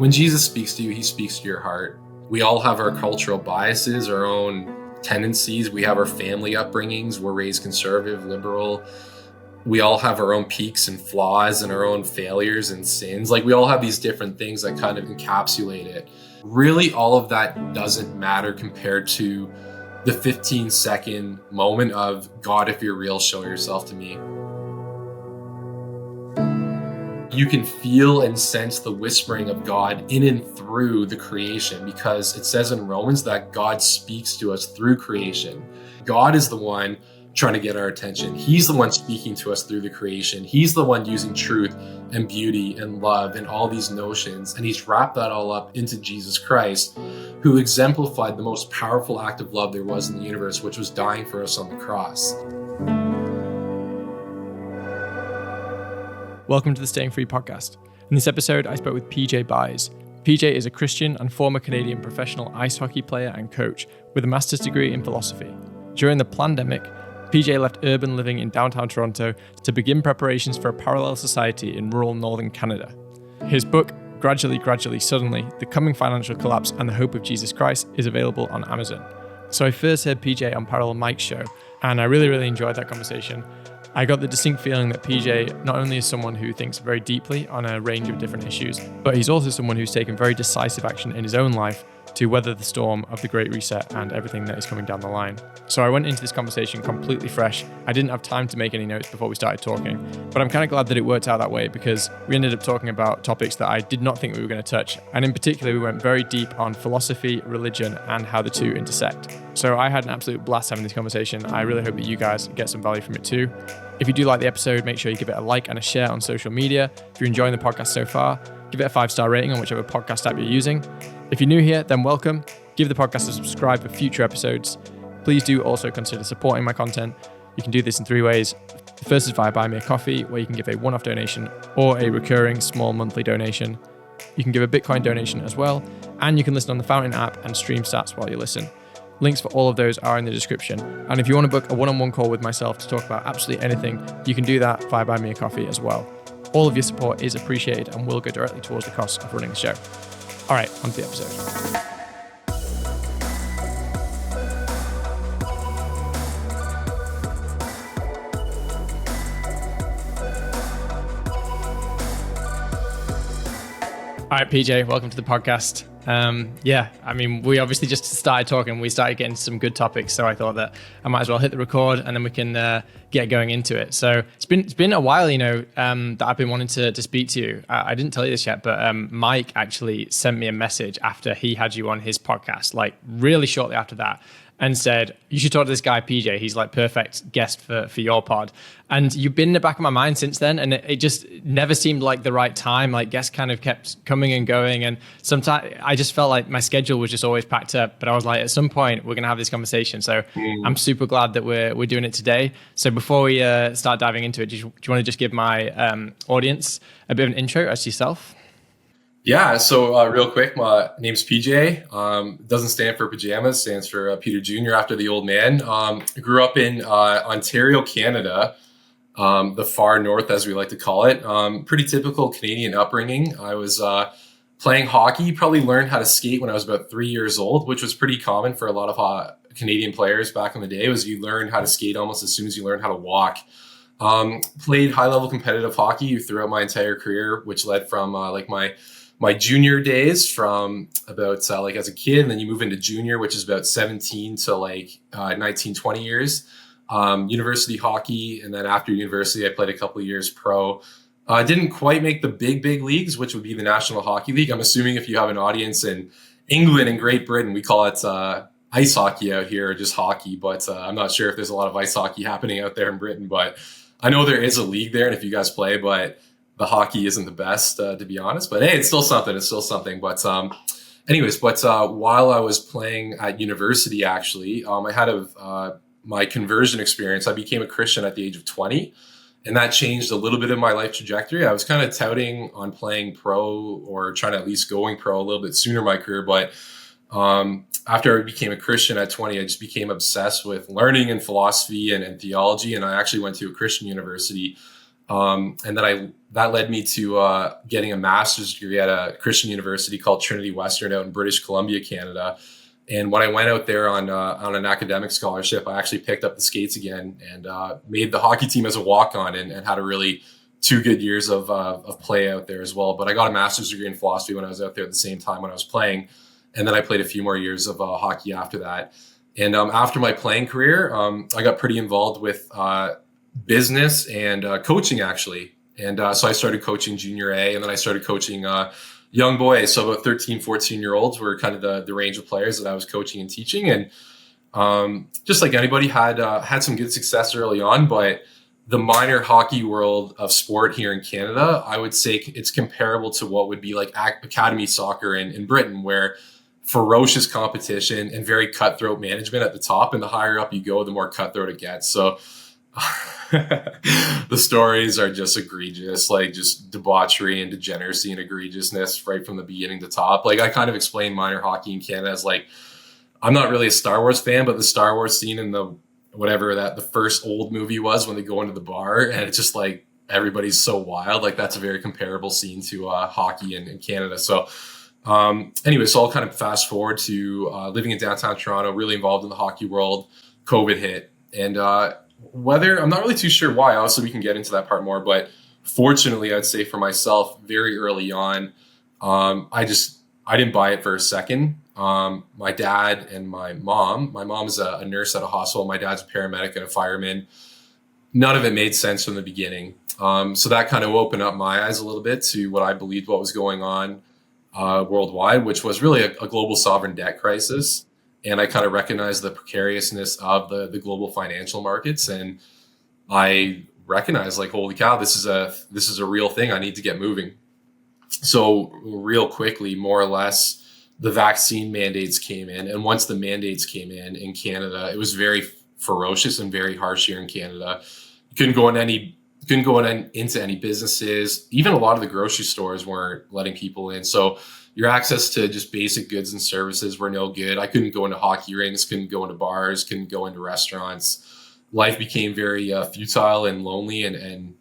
When Jesus speaks to you, he speaks to your heart. We all have our cultural biases, our own tendencies. We have our family upbringings. We're raised conservative, liberal. We all have our own peaks and flaws and our own failures and sins. Like, we all have these different things that kind of encapsulate it. Really, all of that doesn't matter compared to the 15-second moment of, God, if you're real, show yourself to me. You can feel and sense the whispering of God in and through the creation, because it says in Romans that God speaks to us through creation. God is the one trying to get our attention. He's the one speaking to us through the creation. He's the one using truth and beauty and love and all these notions. And he's wrapped that all up into Jesus Christ, who exemplified the most powerful act of love there was in the universe, which was dying for us on the cross. Welcome to the Staying Free podcast. In this episode, I spoke with PJ Byes. PJ is a Christian and former Canadian professional ice hockey player and coach with a master's degree in philosophy. During the pandemic, PJ left urban living in downtown Toronto to begin preparations for a parallel society in rural northern Canada. His book, Gradually, Suddenly, The Coming Financial Collapse and the Hope of Jesus Christ, is available on Amazon. So I first heard PJ on Parallel Mike's show, and I really enjoyed that conversation. I got the distinct feeling that PJ not only is someone who thinks very deeply on a range of different issues, but he's also someone who's taken very decisive action in his own life to weather the storm of the Great Reset and everything that is coming down the line. So I went into this conversation completely fresh. I didn't have time to make any notes before we started talking, but I'm kind of glad that it worked out that way, because we ended up talking about topics that I did not think we were going to touch. And in particular, we went very deep on philosophy, religion, and how the two intersect. So I had an absolute blast having this conversation. I really hope that you guys get some value from it too. If you do like the episode, make sure you give it a like and a share on social media. If you're enjoying the podcast so far, give it a 5-star rating on whichever podcast app you're using. If you're new here, then welcome. Give the podcast a subscribe for future episodes. Please do also consider supporting my content. You can do this in 3 ways. The first is via Buy Me a Coffee, where you can give a one-off donation or a recurring small monthly donation. You can give a Bitcoin donation as well, and you can listen on the Fountain app and stream stats while you listen. Links for all of those are in the description. And if you want to book a one-on-one call with myself to talk about absolutely anything, you can do that via Buy Me a Coffee as well. All of your support is appreciated and will go directly towards the cost of running the show. All right, on to the episode. All right, PJ, welcome to the podcast. We obviously just started talking. We started getting some good topics, so I thought that I might as well hit the record and then we can get going into it. So it's been a while, that I've been wanting to speak to you. I didn't tell you this yet, but Mike actually sent me a message after he had you on his podcast, like really shortly after that, and said, you should talk to this guy, PJ. He's like perfect guest for your pod. And you've been in the back of my mind since then. And it just never seemed like the right time. Like guests kind of kept coming and going. And sometimes I just felt like my schedule was just always packed up. But I was like, at some point we're going to have this conversation. So I'm super glad that we're doing it today. So before we start diving into it, do you want to just give my audience a bit of an intro as to yourself? Yeah, so real quick, my name's PJ. Doesn't stand for pajamas, stands for Peter Jr. after the old man. Grew up in Ontario, Canada, the far north, as we like to call it. Pretty typical Canadian upbringing. I was playing hockey, probably learned how to skate when I was about 3 years old, which was pretty common for a lot of Canadian players back in the day, was you learn how to skate almost as soon as you learn how to walk. Played high-level competitive hockey throughout my entire career, which led from my junior days from about as a kid, and then you move into junior, which is about 17 to 19, 20 years. University hockey. And then after university, I played a couple of years pro. Didn't quite make the big leagues, which would be the National Hockey League. I'm assuming if you have an audience in England and Great Britain, we call it ice hockey out here, or just hockey. But I'm not sure if there's a lot of ice hockey happening out there in Britain, but I know there is a league there. And if you guys play, but the hockey isn't the best, to be honest, but hey, it's still something. But while I was playing at university, actually, I had my conversion experience. I became a Christian at the age of 20, and that changed a little bit of my life trajectory. I was kind of touting on playing pro, or trying to at least going pro a little bit sooner in my career. But after I became a Christian at 20, I just became obsessed with learning and philosophy and theology. And I actually went to a Christian university And then that led me to getting a master's degree at a Christian university called Trinity Western out in British Columbia, Canada. And when I went out there on an academic scholarship, I actually picked up the skates again and made the hockey team as a walk-on and had a really 2 good years of play out there as well. But I got a master's degree in philosophy when I was out there at the same time when I was playing. And then I played a few more years of hockey after that. And after my playing career, I got pretty involved with business and coaching, actually. And so I started coaching junior A, and then I started coaching young boys. So about 13, 14-year-olds were kind of the range of players that I was coaching and teaching. And just like anybody, had some good success early on. But the minor hockey world of sport here in Canada, I would say it's comparable to what would be like academy soccer in Britain, where ferocious competition and very cutthroat management at the top. And the higher up you go, the more cutthroat it gets. So the stories are just egregious, like just debauchery and degeneracy and egregiousness right from the beginning to top. Like I kind of explain minor hockey in Canada as like, I'm not really a Star Wars fan, but the Star Wars scene in the first old movie was when they go into the bar and it's just like everybody's so wild. Like that's a very comparable scene to hockey in Canada. So anyway, so I'll kind of fast forward to living in downtown Toronto, really involved in the hockey world. COVID hit, and whether I'm not really too sure why. Obviously, we can get into that part more, but fortunately, I'd say for myself, very early on, I didn't buy it for a second. My dad and my mom is a nurse at a hospital. My dad's a paramedic and a fireman. None of it made sense from the beginning. So that kind of opened up my eyes a little bit to what I believed what was going on worldwide, which was really a global sovereign debt crisis. And I kind of recognized the precariousness of the global financial markets. And I recognized like, holy cow, this is a real thing. I need to get moving. So real quickly, more or less, the vaccine mandates came in. And once the mandates came in Canada, it was very ferocious and very harsh here in Canada. You couldn't go into any businesses. Even a lot of the grocery stores weren't letting people in. So your access to just basic goods and services were no good. I couldn't go into hockey rinks, couldn't go into bars, couldn't go into restaurants. Life became very futile and lonely and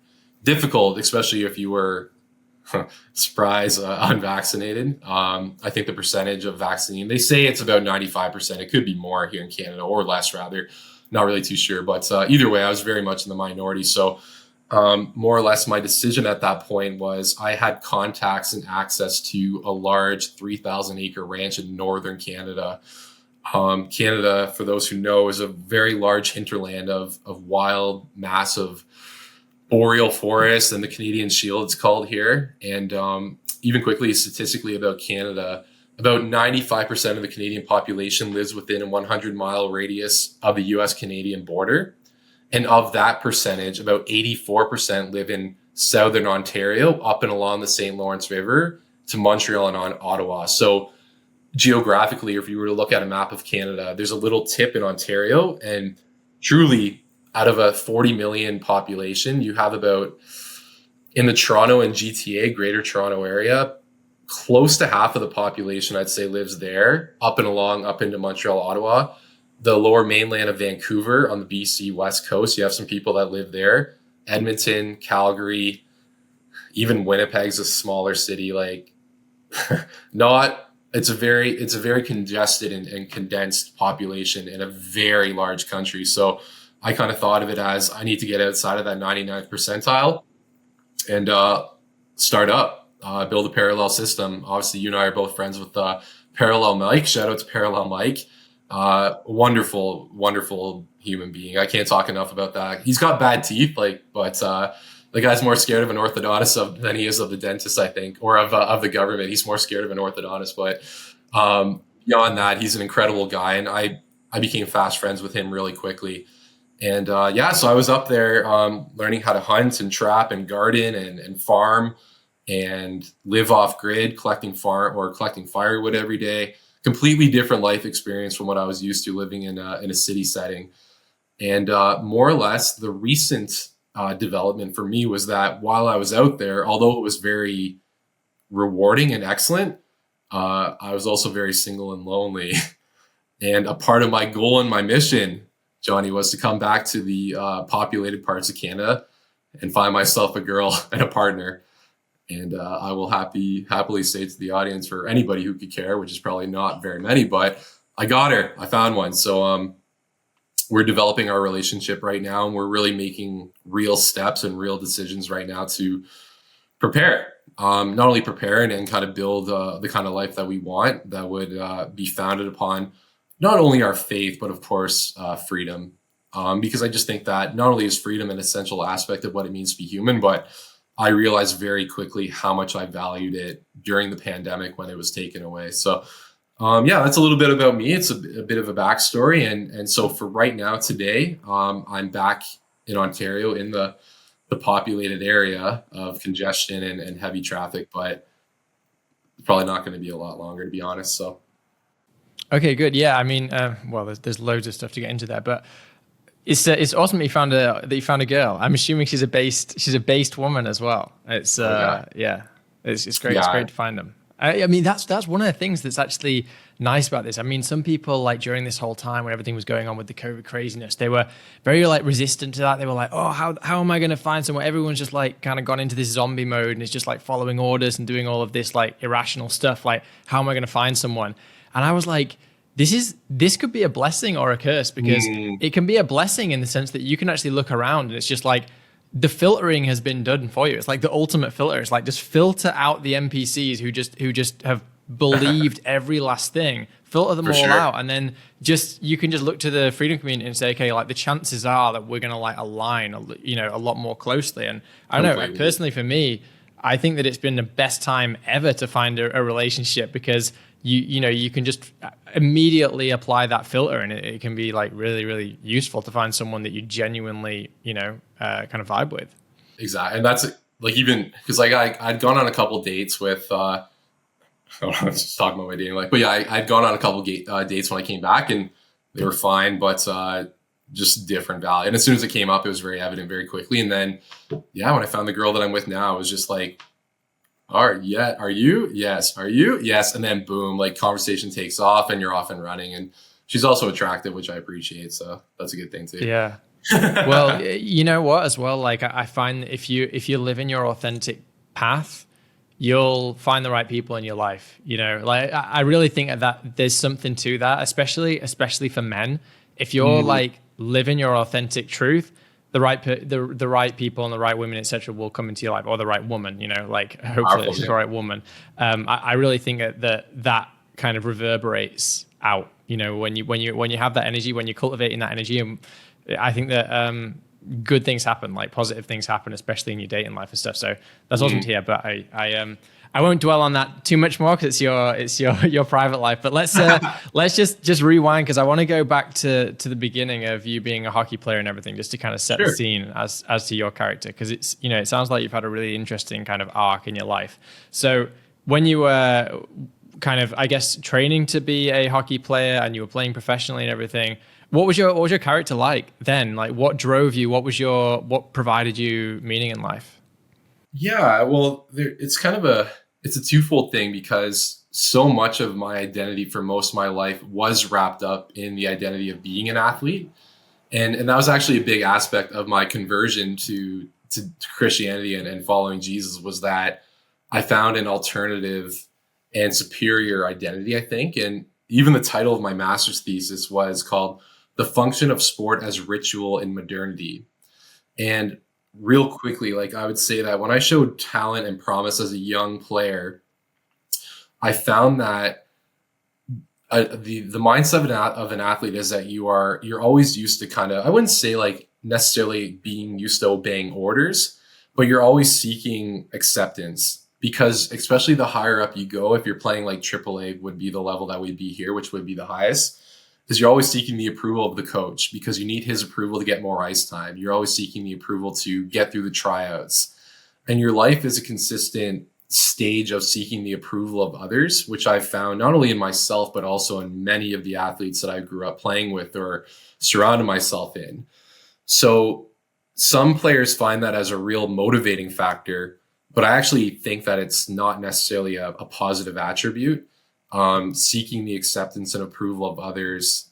difficult, especially if you were, surprise, unvaccinated. I think the percentage of vaccine, they say it's about 95%. It could be more here in Canada or less, rather. Not really too sure. But either way, I was very much in the minority. So more or less my decision at that point was I had contacts and access to a large 3,000 acre ranch in northern Canada. Canada, for those who know, is a very large hinterland of wild, massive boreal forest and the Canadian Shield, it's called here. And even quickly, statistically about Canada, about 95% of the Canadian population lives within a 100-mile radius of the US-Canadian border. And of that percentage, about 84% live in southern Ontario, up and along the St. Lawrence River to Montreal and on Ottawa. So geographically, if you were to look at a map of Canada, there's a little tip in Ontario. And truly, out of a 40 million population, you have about, in the Toronto and GTA, Greater Toronto area, close to half of the population, I'd say, lives there, up and along, up into Montreal, Ottawa. The lower mainland of Vancouver on the BC West Coast, you have some people that live there. Edmonton, Calgary, even Winnipeg's a smaller city. Like, it's a very congested and condensed population in a very large country. So I kind of thought of it as I need to get outside of that 99th percentile and start up, build a parallel system. Obviously, you and I are both friends with Parallel Mike. Shout out to Parallel Mike. Wonderful, wonderful human being. I can't talk enough about that. He's got bad teeth, but the guy's more scared of an orthodontist than he is of the dentist, I think, or of the government. He's more scared of an orthodontist. But beyond that, he's an incredible guy, and I became fast friends with him really quickly. And so I was up there learning how to hunt and trap and garden and farm and live off grid, collecting firewood every day. Completely different life experience from what I was used to living in a city setting. And more or less, the recent development for me was that while I was out there, although it was very rewarding and excellent, I was also very single and lonely. And a part of my goal and my mission, Johnny, was to come back to the populated parts of Canada and find myself a girl and a partner. And I will happily say to the audience, or anybody who could care, which is probably not very many, but I got her. I found one. So we're developing our relationship right now, and we're really making real steps and real decisions right now to prepare. Not only prepare and kind of build the kind of life that we want, that would be founded upon not only our faith, but of course, freedom. Because I just think that not only is freedom an essential aspect of what it means to be human, but I realized very quickly how much I valued it during the pandemic when it was taken away. So that's a little bit about me. It's a bit of a backstory. And so for right now, today, I'm back in Ontario in the populated area of congestion and heavy traffic, but it's probably not going to be a lot longer, to be honest. So. Okay, good. Yeah, I mean, well, there's loads of stuff to get into there, but it's awesome that you found a girl. I'm assuming she's a based woman as well. It's it's great. Yeah. It's great to find them. I mean, that's one of the things that's actually nice about this. I mean, some people, like, during this whole time when everything was going on with the COVID craziness, they were very, like, resistant to that. They were like, oh, how am I going to find someone? Everyone's just, like, kind of gone into this zombie mode and is just, like, following orders and doing all of this, like, irrational stuff. Like, how am I going to find someone? And I was like, this could be a blessing or a curse, because it can be a blessing in the sense that you can actually look around and it's just like the filtering has been done for you. It's like the ultimate filter. It's like, just filter out the NPCs who just have believed every last thing, filter them all out, and then you can just look to the freedom community and say, okay, like, the chances are that we're going to, like, align, a lot more closely. And I don't know, personally for me, I think that it's been the best time ever to find a relationship, because you can just immediately apply that filter, and it can be, like, really, really useful to find someone that you genuinely, kind of vibe with. Exactly. And that's, like, even because, like, I'd gone on a couple dates with, I don't know, just talking about my dating life, but yeah, I'd gone on a couple dates when I came back, and they were fine, but just different value. And as soon as it came up, it was very evident very quickly. And then, yeah, when I found the girl that I'm with now, it was just like, are you? Yes. Are you? Yes. And then boom, like, conversation takes off and you're off and running. And she's also attractive, which I appreciate. So that's a good thing too. Yeah. Well, you know what, as well, like, I find that if you live in your authentic path, you'll find the right people in your life. Like, I really think that there's something to that, especially for men. If you're like living your authentic truth, the right people and the right women, etc., will come into your life, or the right woman. Like, hopefully it's the right woman. I really think that kind of reverberates out. When you have that energy, when you're cultivating that energy, and I think that good things happen, like positive things happen, especially in your dating life and stuff. So that's awesome to hear. But I won't dwell on that too much more, because it's your private life. But let's just rewind, because I want to go back to the beginning of you being a hockey player and everything, just to kind of set the scene as to your character, because it's it sounds like you've had a really interesting kind of arc in your life. So when you were kind of, I guess, training to be a hockey player and you were playing professionally and everything, what was your character like then? Like, what drove you? What provided you meaning in life? Yeah, well, it's a twofold thing, because so much of my identity for most of my life was wrapped up in the identity of being an athlete. And that was actually a big aspect of my conversion to Christianity and following Jesus, was that I found an alternative and superior identity, I think. And even the title of my master's thesis was called "The Function of Sport as Ritual in Modernity." And real quickly, like, I would say that when I showed talent and promise as a young player, I found that the mindset of an athlete is that you're always used to kind of, I wouldn't say like necessarily being used to obeying orders, but you're always seeking acceptance, because especially the higher up you go, if you're playing like AAA would be the level that we'd be here, which would be the highest, is you're always seeking the approval of the coach, because you need his approval to get more ice time. You're always seeking the approval to get through the tryouts. And your life is a consistent stage of seeking the approval of others, which I've found not only in myself, but also in many of the athletes that I grew up playing with or surrounded myself in. So some players find that as a real motivating factor, but I actually think that it's not necessarily a positive attribute. Seeking the acceptance and approval of others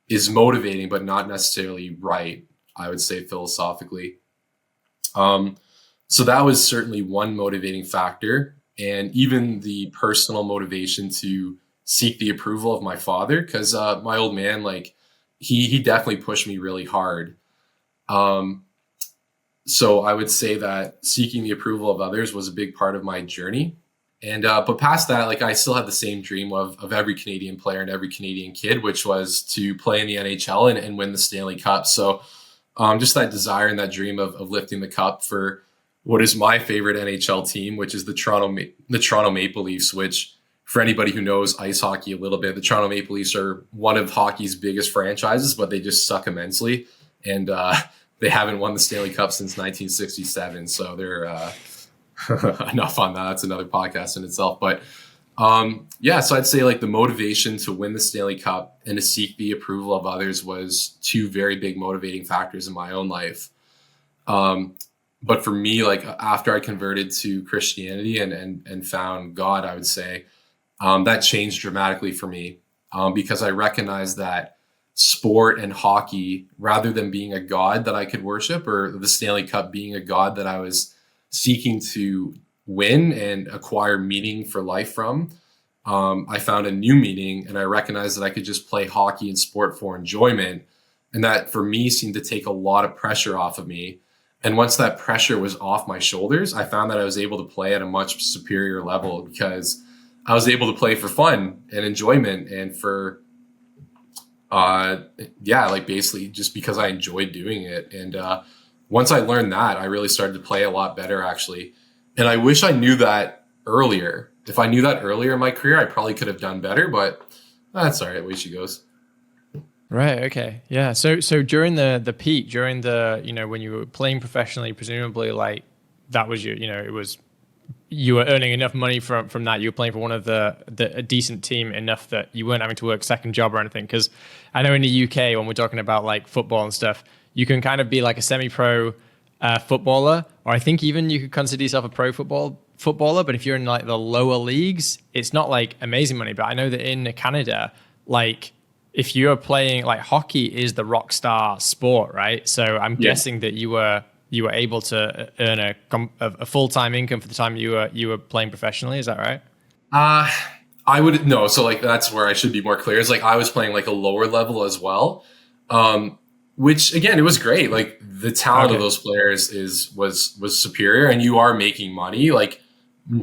is motivating, but not necessarily right, I would say, philosophically. So that was certainly one motivating factor, and even the personal motivation to seek the approval of my father, because my old man, like he definitely pushed me really hard. Um, so I would say that seeking the approval of others was a big part of my journey. And but past that, like I still had the same dream of every Canadian player and every Canadian kid, which was to play in the NHL and win the Stanley Cup. So just that desire and that dream of lifting the cup for what is my favorite NHL team, which is the Toronto Maple Leafs. Which, for anybody who knows ice hockey a little bit, the Toronto Maple Leafs are one of hockey's biggest franchises, but they just suck immensely, and they haven't won the Stanley Cup since 1967. So they're enough on that. That's another podcast in itself. But yeah, so I'd say like the motivation to win the Stanley Cup and to seek the approval of others was two very big motivating factors in my own life. But for me, like after I converted to Christianity and found God, I would say that changed dramatically for me because I recognized that sport and hockey, rather than being a God that I could worship, or the Stanley Cup being a God that I was seeking to win and acquire meaning for life from, I found a new meaning, and I recognized that I could just play hockey and sport for enjoyment. And that for me seemed to take a lot of pressure off of me. And once that pressure was off my shoulders, I found that I was able to play at a much superior level because I was able to play for fun and enjoyment and for, like basically just because I enjoyed doing it. And once I learned that, I really started to play a lot better, actually. And I wish I knew that earlier. If I knew that earlier in my career, I probably could have done better, but that's all right. Way she goes. Right. Okay. Yeah. So during the peak, during the, when you were playing professionally, presumably like that was it was, you were earning enough money from that. You were playing for one of a decent team enough that you weren't having to work second job or anything. Because I know in the UK, when we're talking about like football and stuff, you can kind of be like a semi-pro footballer, or I think even you could consider yourself a pro footballer. But if you're in like the lower leagues, it's not like amazing money. But I know that in Canada, like if you're playing, like hockey is the rock star sport, right? So I'm guessing that you were able to earn a full-time income for the time you were playing professionally. Is that right? I would no. So like that's where I should be more clear. Is like I was playing like a lower level as well, which again it was great. Like the talent of those players was superior, and you are making money. Like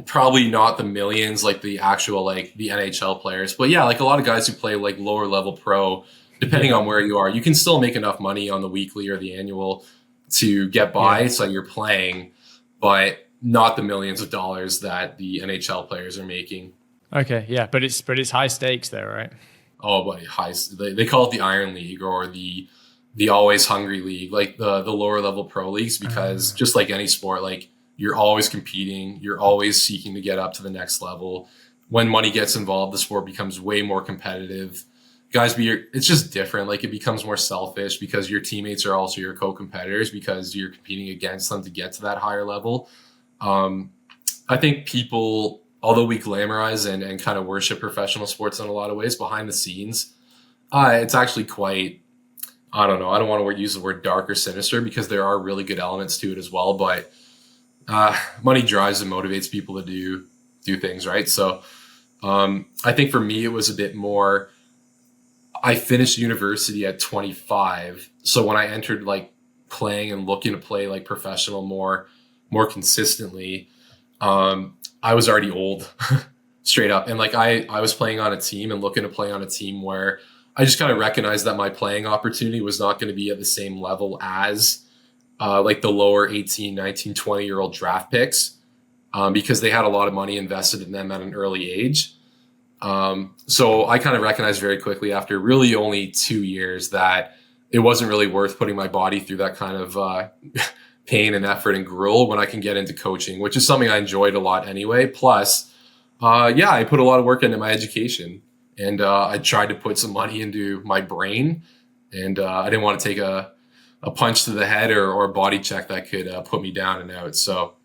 probably not the millions like the actual like the NHL players, but yeah, like a lot of guys who play like lower level pro, depending on where you are, you can still make enough money on the weekly or the annual to get by. So you're playing, but not the millions of dollars that the NHL players are making. Okay, yeah, but it's high stakes there, right? Oh, but they call it the Iron League or the always hungry league, like the lower level pro leagues, because just like any sport, like you're always competing, you're always seeking to get up to the next level. When money gets involved, the sport becomes way more competitive. Guys, it's just different. Like it becomes more selfish because your teammates are also your co-competitors because you're competing against them to get to that higher level. I think people, although we glamorize and kind of worship professional sports in a lot of ways, behind the scenes, it's actually quite, I don't know. I don't want to use the word dark or sinister because there are really good elements to it as well. But money drives and motivates people to do things, right? So I think for me, it was a bit more, I finished university at 25. So when I entered like playing and looking to play like professional more consistently, I was already old straight up. And like I was playing on a team and looking to play on a team where I just kind of recognized that my playing opportunity was not going to be at the same level as like the lower 18, 19, 20-year-old draft picks because they had a lot of money invested in them at an early age. So I kind of recognized very quickly after really only 2 years that it wasn't really worth putting my body through that kind of pain and effort and gruel when I can get into coaching, which is something I enjoyed a lot anyway. Plus, I put a lot of work into my education and I tried to put some money into my brain, and I didn't want to take a punch to the head or a body check that could put me down and out. So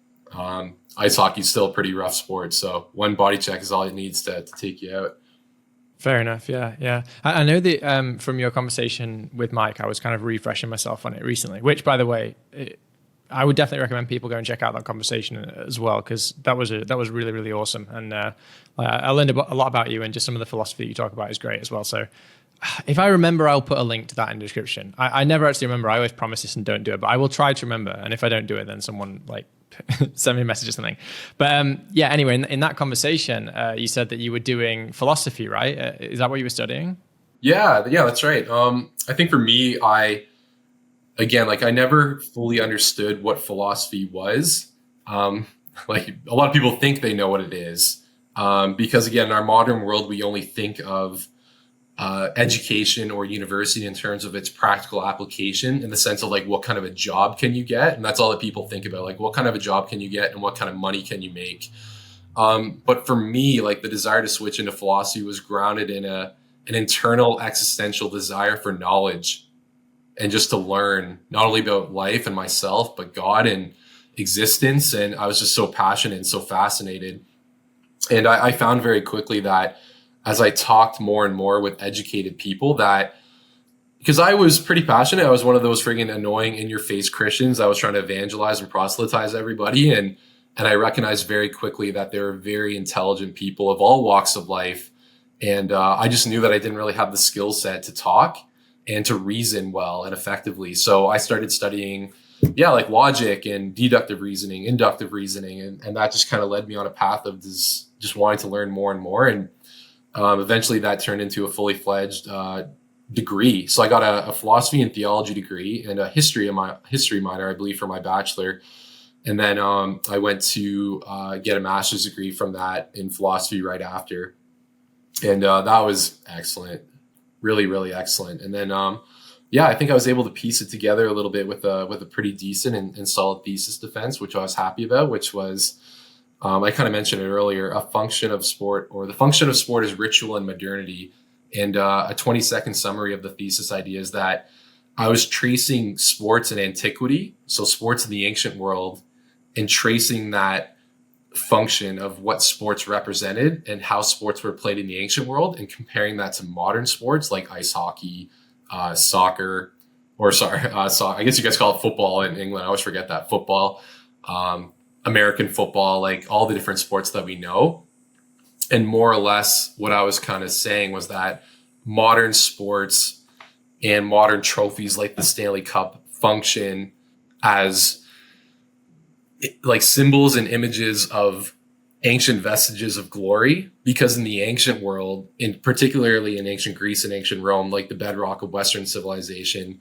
ice hockey is still a pretty rough sport. So one body check is all it needs to take you out. Fair enough. Yeah. I know that from your conversation with Mike, I was kind of refreshing myself on it recently, which by the way, I would definitely recommend people go and check out that conversation as well, because that was really, really awesome. And I learned a lot about you, and just some of the philosophy you talk about is great as well. So if I remember, I'll put a link to that in the description. I never actually remember. I always promise this and don't do it, but I will try to remember. And if I don't do it, then someone send me a message or something. But anyway, in that conversation, you said that you were doing philosophy, right? Is that what you were studying? Yeah, that's right. I think for me, I never fully understood what philosophy was. Like a lot of people think they know what it is. Because again, in our modern world, we only think of education or university in terms of its practical application, in the sense of like, what kind of a job can you get? And that's all that people think about, like what kind of a job can you get and what kind of money can you make? But for me, like the desire to switch into philosophy was grounded in an internal existential desire for knowledge, and just to learn not only about life and myself, but God and existence. And I was just so passionate and so fascinated. And I found very quickly that as I talked more and more with educated people, that because I was pretty passionate, I was one of those friggin' annoying in-your-face Christians. I was trying to evangelize and proselytize everybody. And I recognized very quickly that there were very intelligent people of all walks of life. And I just knew that I didn't really have the skill set to talk and to reason well and effectively. So I started studying, like logic and deductive reasoning, inductive reasoning. And that just kind of led me on a path of just wanting to learn more and more. And eventually that turned into a fully fledged degree. So I got a philosophy and theology degree and a history minor, I believe, for my bachelor. And then I went to get a master's degree from that in philosophy right after. And that was excellent, really, really excellent. And then, I think I was able to piece it together a little bit with a pretty decent and solid thesis defense, which I was happy about, which was, I kind of mentioned it earlier, the function of sport is ritual and modernity. And a 20-second summary of the thesis idea is that I was tracing sports in antiquity, so sports in the ancient world, and tracing that function of what sports represented and how sports were played in the ancient world, and comparing that to modern sports like ice hockey, soccer, I guess you guys call it football in England. I always forget that. Football, American football, like all the different sports that we know. And more or less what I was kind of saying was that modern sports and modern trophies like the Stanley Cup function as like symbols and images of ancient vestiges of glory, because in the ancient world, particularly in ancient Greece and ancient Rome, like the bedrock of Western civilization,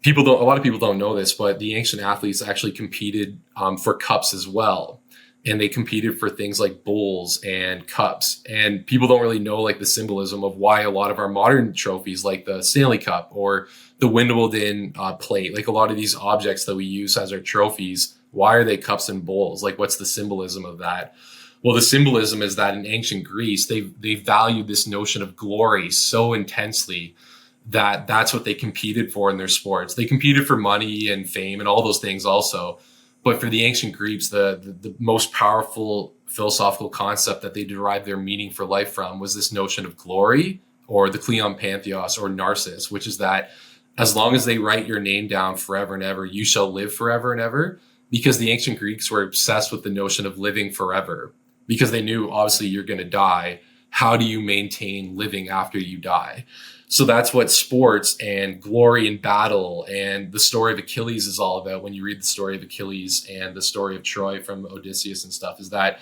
a lot of people don't know this, but the ancient athletes actually competed for cups as well. And they competed for things like bowls and cups. And people don't really know like the symbolism of why a lot of our modern trophies, like the Stanley Cup or the Wimbledon plate, like a lot of these objects that we use as our trophies, why are they cups and bowls? Like, what's the symbolism of that? Well, the symbolism is that in ancient Greece, they valued this notion of glory so intensely that that's what they competed for in their sports. They competed for money and fame and all those things also. But for the ancient Greeks, the most powerful philosophical concept that they derived their meaning for life from was this notion of glory, or the Cleon Pantheos, or Narcissus, which is that as long as they write your name down forever and ever, you shall live forever and ever. Because the ancient Greeks were obsessed with the notion of living forever, because they knew obviously you're going to die. How do you maintain living after you die? So that's what sports and glory and battle and the story of Achilles is all about. When you read the story of Achilles and the story of Troy from Odysseus and stuff, is that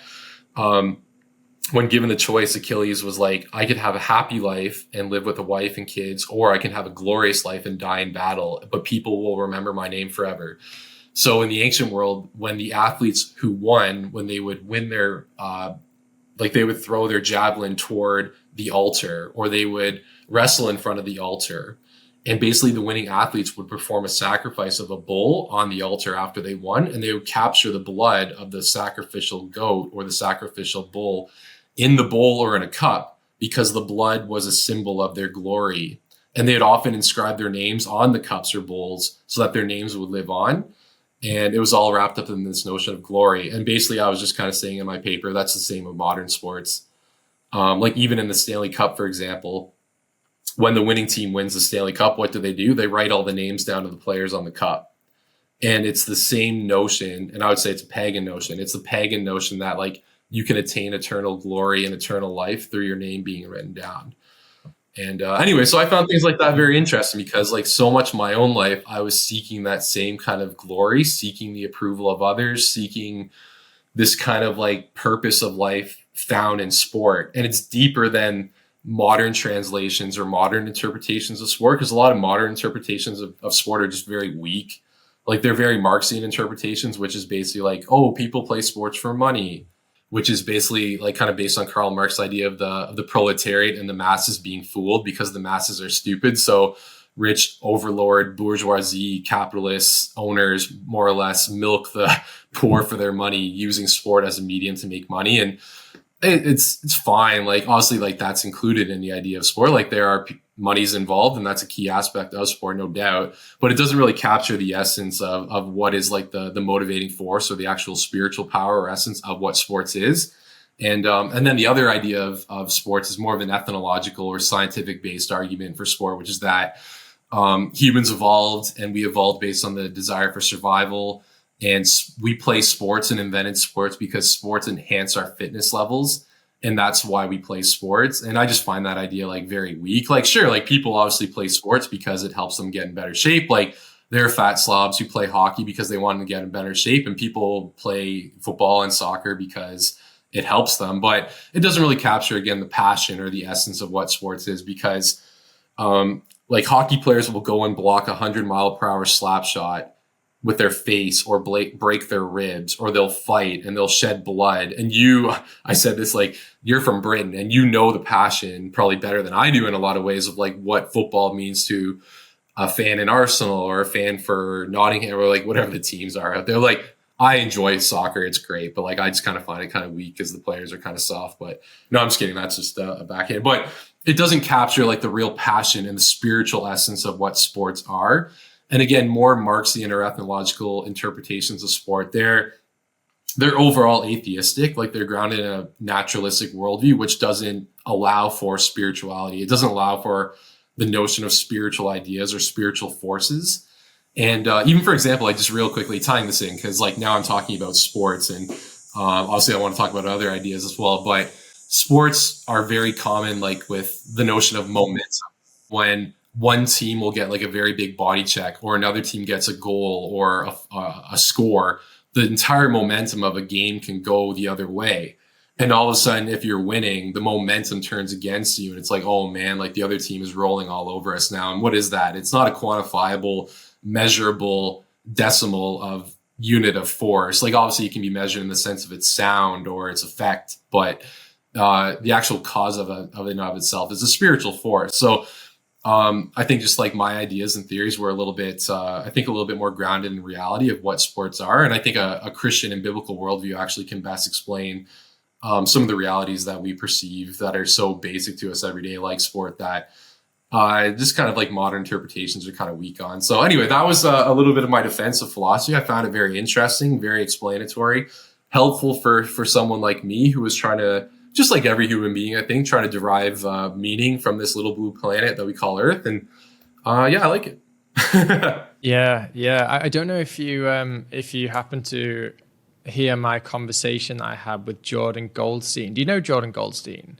when given the choice, Achilles was like, I could have a happy life and live with a wife and kids, or I can have a glorious life and die in battle, but people will remember my name forever. So in the ancient world, when the athletes who won, when they would win their, they would throw their javelin toward the altar, or they would wrestle in front of the altar. And basically the winning athletes would perform a sacrifice of a bull on the altar after they won, and they would capture the blood of the sacrificial goat or the sacrificial bull in the bowl or in a cup, because the blood was a symbol of their glory. And they would often inscribe their names on the cups or bowls so that their names would live on. And it was all wrapped up in this notion of glory. And basically, I was just kind of saying in my paper, that's the same with modern sports. Like even in the Stanley Cup, for example, when the winning team wins the Stanley Cup, what do? They write all the names down to the players on the cup. And it's the same notion, and I would say it's a pagan notion. It's the pagan notion that like you can attain eternal glory and eternal life through your name being written down. And anyway, so I found things like that very interesting because like so much of my own life, I was seeking that same kind of glory, seeking the approval of others, seeking this kind of like purpose of life found in sport. And it's deeper than modern translations or modern interpretations of sport, because a lot of modern interpretations of sport are just very weak. Like they're very Marxian interpretations, which is basically like, oh, people play sports for money, which is basically like kind of based on Karl Marx's idea of the proletariat and the masses being fooled because the masses are stupid. So rich overlord, bourgeoisie, capitalists, owners, more or less milk the poor for their money using sport as a medium to make money. And it's fine. Like obviously like that's included in the idea of sport. Like there are money's involved and that's a key aspect of sport, no doubt, but it doesn't really capture the essence of what is like the motivating force or the actual spiritual power or essence of what sports is. And then the other idea of sports is more of an ethnological or scientific based argument for sport, which is that humans evolved and we evolved based on the desire for survival. And we play sports and invented sports because sports enhance our fitness levels. And that's why we play sports. And I just find that idea like very weak. Like, sure, like people obviously play sports because it helps them get in better shape. Like there are fat slobs who play hockey because they want to get in better shape. And people play football and soccer because it helps them. But it doesn't really capture, again, the passion or the essence of what sports is, because like hockey players will go and block 100-mile-per-hour slap shot with their face or break their ribs, or they'll fight and they'll shed blood. And I said this, like, you're from Britain and you know the passion probably better than I do in a lot of ways of like what football means to a fan in Arsenal or a fan for Nottingham or like whatever the teams are out there. Like I enjoy soccer. It's great, but like I just kind of find it kind of weak because the players are kind of soft. But no, I'm just kidding. That's just a backhand. But it doesn't capture like the real passion and the spiritual essence of what sports are. And again, more Marxian or ethnological interpretations of sport, they're overall atheistic, like they're grounded in a naturalistic worldview, which doesn't allow for spirituality. It doesn't allow for the notion of spiritual ideas or spiritual forces. And even, for example, like just real quickly tying this in, because like now I'm talking about sports and obviously I want to talk about other ideas as well, but sports are very common, like with the notion of momentum, when one team will get like a very big body check or another team gets a goal or a score, the entire momentum of a game can go the other way. And all of a sudden, if you're winning, the momentum turns against you. And it's like, oh man, like the other team is rolling all over us now. And what is that? It's not a quantifiable, measurable decimal of unit of force. Like obviously it can be measured in the sense of its sound or its effect, but the actual cause of it and of itself is a spiritual force. So I think just like my ideas and theories were a little bit more grounded in reality of what sports are. And I think a Christian and biblical worldview actually can best explain some of the realities that we perceive that are so basic to us every day, like sport, that just kind of like modern interpretations are kind of weak on. So anyway, that was a little bit of my defense of philosophy. I found it very interesting, very explanatory, helpful for someone like me who was trying to, just like every human being, I think, trying to derive meaning from this little blue planet that we call Earth. And yeah, I like it. Yeah. I don't know if you happen to hear my conversation that I had with Jordan Goldstein. Do you know Jordan Goldstein?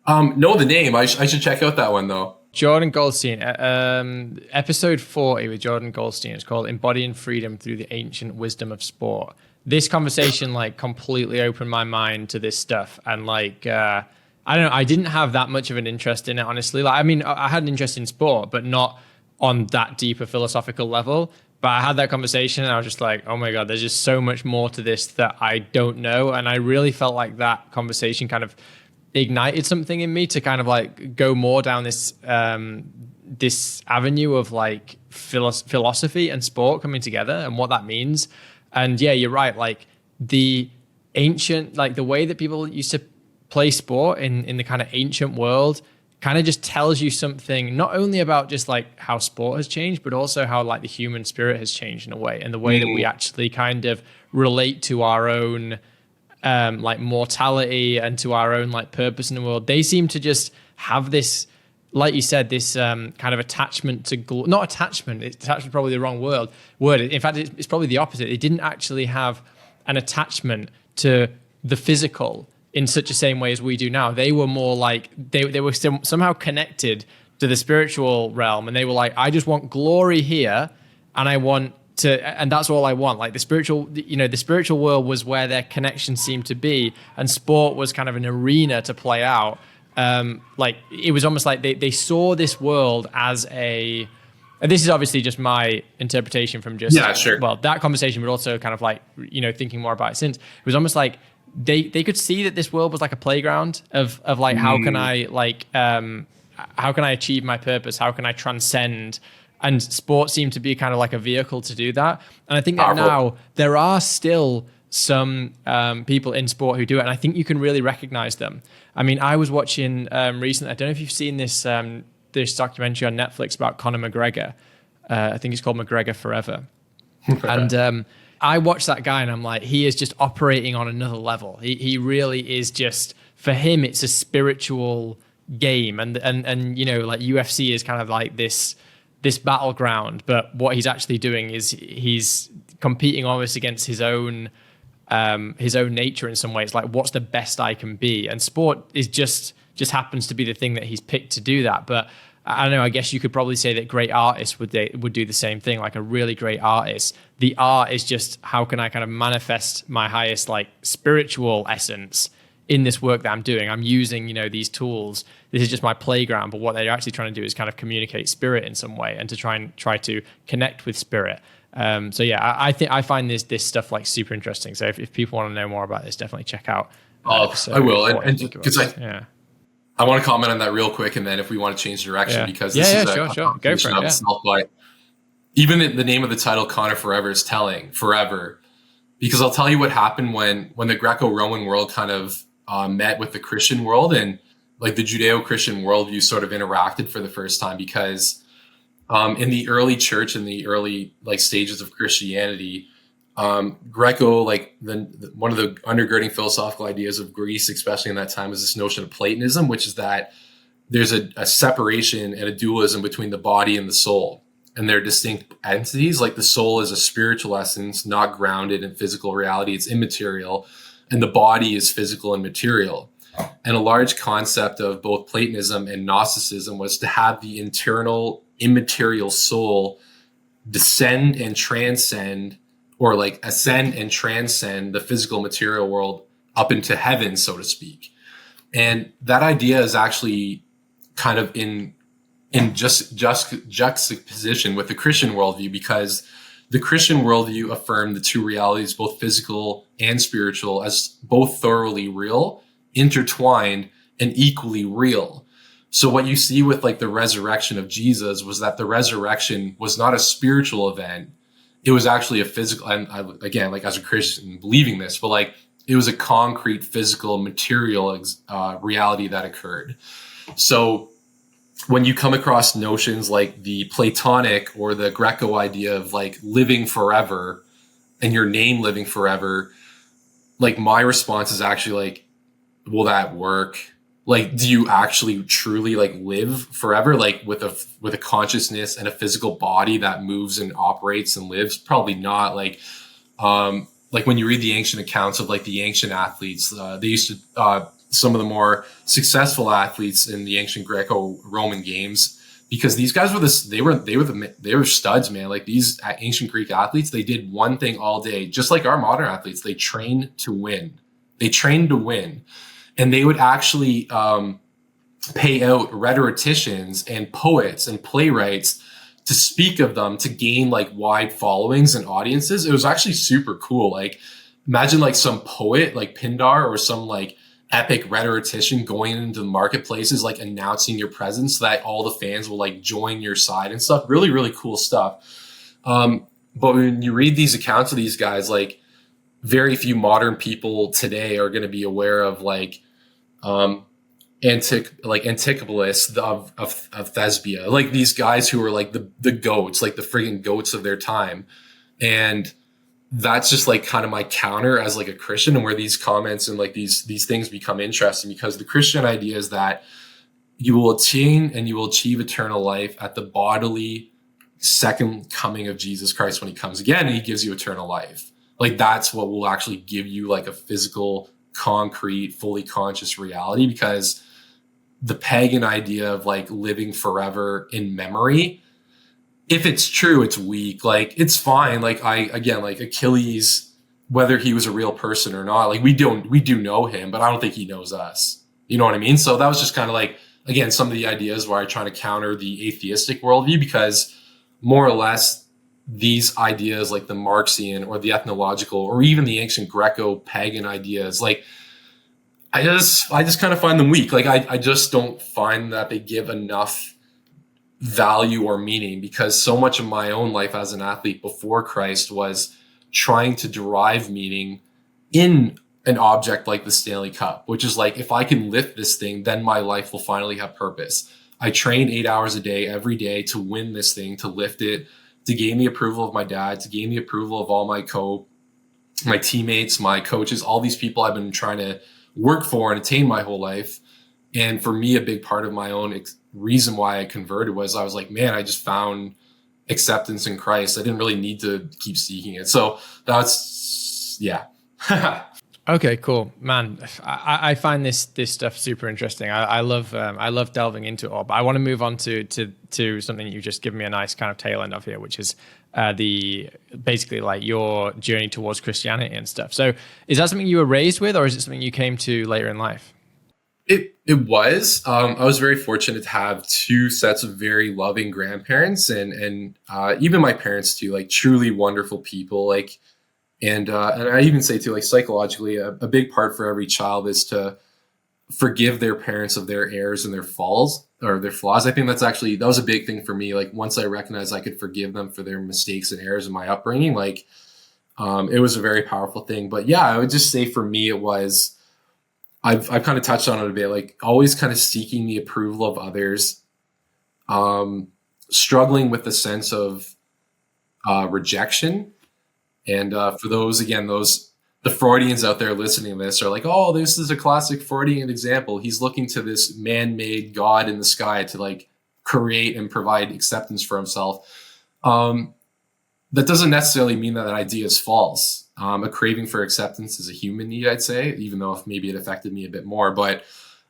Know the name. I should check out that one though. Jordan Goldstein, episode 40 with Jordan Goldstein. It's called Embodying Freedom Through the Ancient Wisdom of Sport. This conversation like completely opened my mind to this stuff. And like, I don't know, I didn't have that much of an interest in it, honestly. Like, I mean, I had an interest in sport, but not on that deeper philosophical level. But I had that conversation and I was just like, oh my God, there's just so much more to this that I don't know. And I really felt like that conversation kind of ignited something in me to kind of like go more down this this avenue of like philosophy and sport coming together and what that means. And yeah, you're right. Like the ancient, like the way that people used to play sport in the kind of ancient world kind of just tells you something, not only about just like how sport has changed, but also how like the human spirit has changed in a way, and the way that we actually kind of relate to our own like mortality and to our own like purpose in the world. They seem to just have this like you said, this kind of attachment to not attachment. Attachment is probably the wrong word. In fact, it's probably the opposite. They didn't actually have an attachment to the physical in such a same way as we do now. They were more like they were somehow connected to the spiritual realm, and they were like, I just want glory here, and I want to, and that's all I want. Like the spiritual world was where their connection seemed to be, and sport was kind of an arena to play out. Like it was almost like they saw this world as a, and this is obviously just my interpretation from just, well, that conversation, but also kind of like, thinking more about it since. It was almost like they could see that this world was like a playground of like, how can I achieve my purpose? How can I transcend? And sport seemed to be kind of like a vehicle to do that. And I think that now there are still some people in sport who do it, and I think you can really recognize them. I mean, I was watching recently, I don't know if you've seen this this documentary on Netflix about Conor McGregor. I think it's called McGregor Forever. And I watched that guy and I'm like, he is just operating on another level. He really is just, for him, it's a spiritual game. And like UFC is kind of like this battleground, but what he's actually doing is he's competing almost against his own nature in some ways. Like, what's the best I can be? And sport is just happens to be the thing that he's picked to do that. But I don't know, I guess you could probably say that great artists would do the same thing. Like a really great artist, the art is just, how can I kind of manifest my highest like spiritual essence in this work that I'm doing? I'm using, these tools. This is just my playground, but what they're actually trying to do is kind of communicate spirit in some way and to try to connect with spirit. So yeah, I think I find this stuff like super interesting. So if people want to know more about this, definitely check out. I will, and because I want to comment on that real quick, and then if we want to change direction, because this is sure. Go for it. Itself, but even the name of the title, Conor Forever, is telling. Forever, because I'll tell you what happened when the Greco-Roman world kind of met with the Christian world, and like the Judeo-Christian worldview sort of interacted for the first time, because in the early church, in the early like stages of Christianity, Greco, like one of the undergirding philosophical ideas of Greece, especially in that time, is this notion of Platonism, which is that there's a separation and a dualism between the body and the soul, and they're distinct entities. Like the soul is a spiritual essence, not grounded in physical reality; it's immaterial, and the body is physical and material. And a large concept of both Platonism and Gnosticism was to have the internal immaterial soul descend and transcend, or like ascend and transcend the physical material world up into heaven, so to speak. And that idea is actually kind of in just juxtaposition with the Christian worldview, because the Christian worldview affirmed the two realities, both physical and spiritual, as both thoroughly real, intertwined, and equally real. So what you see with like the resurrection of Jesus was that the resurrection was not a spiritual event. It was actually a physical, and again, like as a Christian believing this, but like it was a concrete, physical, material reality that occurred. So when you come across notions like the Platonic or the Greco idea of like living forever and your name living forever, like my response is actually like, will that work? Like, do you actually truly like live forever? Like with a consciousness and a physical body that moves and operates and lives? Probably not. Like when you read the ancient accounts of like the ancient athletes, they used to, some of the more successful athletes in the ancient Greco-Roman games, because these guys they were studs, man. Like these ancient Greek athletes, they did one thing all day, just like our modern athletes. They trained to win. And they would actually pay out rhetoricians and poets and playwrights to speak of them, to gain like wide followings and audiences. It was actually super cool. Like imagine like some poet like Pindar or some like epic rhetorician going into the marketplaces, like announcing your presence so that all the fans will like join your side and stuff. Really, really cool stuff. But when you read these accounts of these guys, like very few modern people today are going to be aware of like Antipolis of Thesbia, like these guys who are like the goats, like the friggin' goats of their time. And that's just like kind of my counter as like a Christian, and where these comments and like these things become interesting, because the Christian idea is that, you will attain and you will achieve eternal life at the bodily second coming of Jesus Christ when he comes again and he gives you eternal life. Like that's what will actually give you like a physical, concrete, fully conscious reality, because the pagan idea of like living forever in memory, if it's true, it's weak. Like it's fine. Like like Achilles, whether he was a real person or not, like we do know him, but I don't think he knows us. You know what I mean? So that was just kind of like, again, some of the ideas where I try to counter the atheistic worldview, because more or less these ideas like the Marxian or the ethnological or even the ancient Greco-pagan ideas, like I just kind of find them weak. Like I just don't find that they give enough value or meaning, because so much of my own life as an athlete before Christ was trying to derive meaning in an object like the Stanley Cup, which is like, if I can lift this thing, then my life will finally have purpose. I trained 8 hours a day, every day, to win this thing, to lift it, to gain the approval of my dad, to gain the approval of all my teammates, my coaches, all these people I've been trying to work for and attain my whole life. And for me, a big part of my own reason why I converted was I was like, man, I just found acceptance in Christ. I didn't really need to keep seeking it. So that's, yeah. Okay, cool, man. I find this stuff super interesting. I love delving into it all. But I want to move on to something that you've just given me a nice kind of tail end of here, which is the basically like your journey towards Christianity and stuff. So, is that something you were raised with, or is it something you came to later in life? It was. I was very fortunate to have two sets of very loving grandparents, and even my parents too, like truly wonderful people. Like. And I even say too, like psychologically, a big part for every child is to forgive their parents of their errors and their flaws. I think that was a big thing for me. Like once I recognized I could forgive them for their mistakes and errors in my upbringing, like it was a very powerful thing. But yeah, I would just say for me, it was, I've kind of touched on it a bit, like always kind of seeking the approval of others, struggling with the sense of rejection. And for the Freudians out there listening to this are like, oh, this is a classic Freudian example. He's looking to this man-made God in the sky to like create and provide acceptance for himself. That doesn't necessarily mean that idea is false. A craving for acceptance is a human need, I'd say, even though if maybe it affected me a bit more. But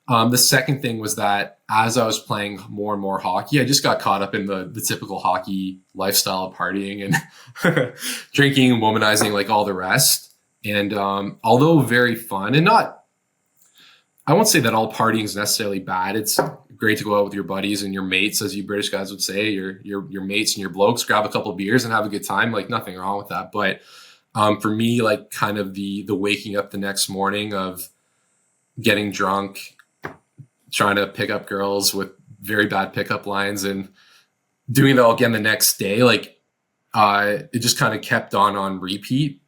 the second thing was that as I was playing more and more hockey, I just got caught up in the typical hockey lifestyle of partying and drinking and womanizing, like all the rest. And although very fun and I won't say that all partying is necessarily bad. It's great to go out with your buddies and your mates, as you British guys would say, your mates and your blokes, grab a couple of beers and have a good time. Like nothing wrong with that. But for me, like kind of the waking up the next morning of getting drunk, trying to pick up girls with very bad pickup lines and doing that all again the next day, like it just kind of kept on repeat.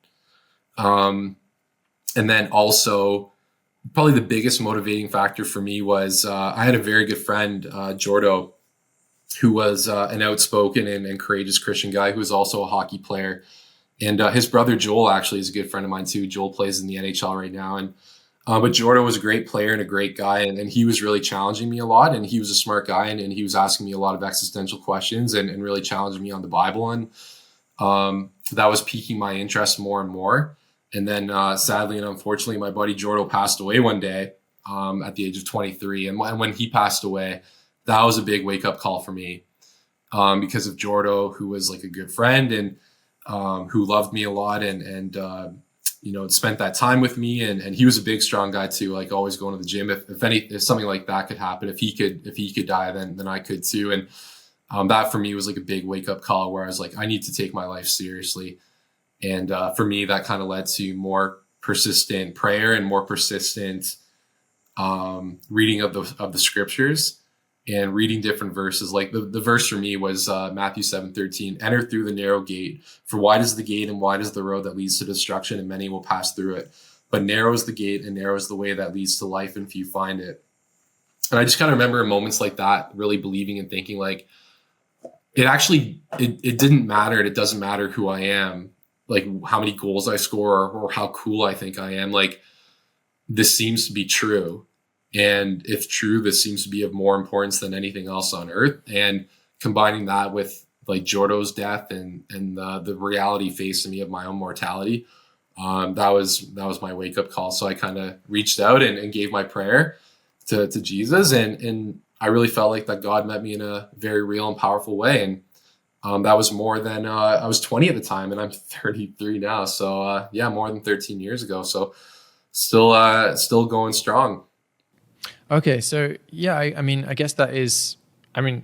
And then also probably the biggest motivating factor for me was I had a very good friend, Jordo, who was an outspoken and courageous Christian guy who was also a hockey player. And his brother Joel actually is a good friend of mine too. Joel plays in the NHL right now. And but Jordo was a great player and a great guy, and he was really challenging me a lot, and he was a smart guy, and he was asking me a lot of existential questions and really challenging me on the Bible, and that was piquing my interest more and more. And then sadly and unfortunately, my buddy Jordo passed away one day at the age of 23, and when he passed away, that was a big wake-up call for me because of Jordo, who was like a good friend and who loved me a lot and spent that time with me. And he was a big, strong guy too, like always going to the gym. If something like that could happen, if he could die, then I could too. And that for me was like a big wake up call where I was like, I need to take my life seriously. And for me, that kind of led to more persistent prayer and more persistent reading of the scriptures and reading different verses. Like the verse for me was Matthew 7:13, enter through the narrow gate, for wide is the gate and wide is the road that leads to destruction, and many will pass through it. But narrow is the gate and narrow is the way that leads to life, and few find it. And I just kind of remember in moments like that, really believing and thinking like, it didn't matter. And it doesn't matter who I am, like how many goals I score or how cool I think I am. Like this seems to be true. And if true, this seems to be of more importance than anything else on earth. And combining that with like Jordo's death and the reality facing me of my own mortality, that was my wake up call. So I kind of reached out and gave my prayer to Jesus, and I really felt like that God met me in a very real and powerful way. And that was more than I was 20 at the time, and I'm 33 now. So yeah, more than 13 years ago. So still going strong. Okay, so yeah, I mean, I guess that is, I mean,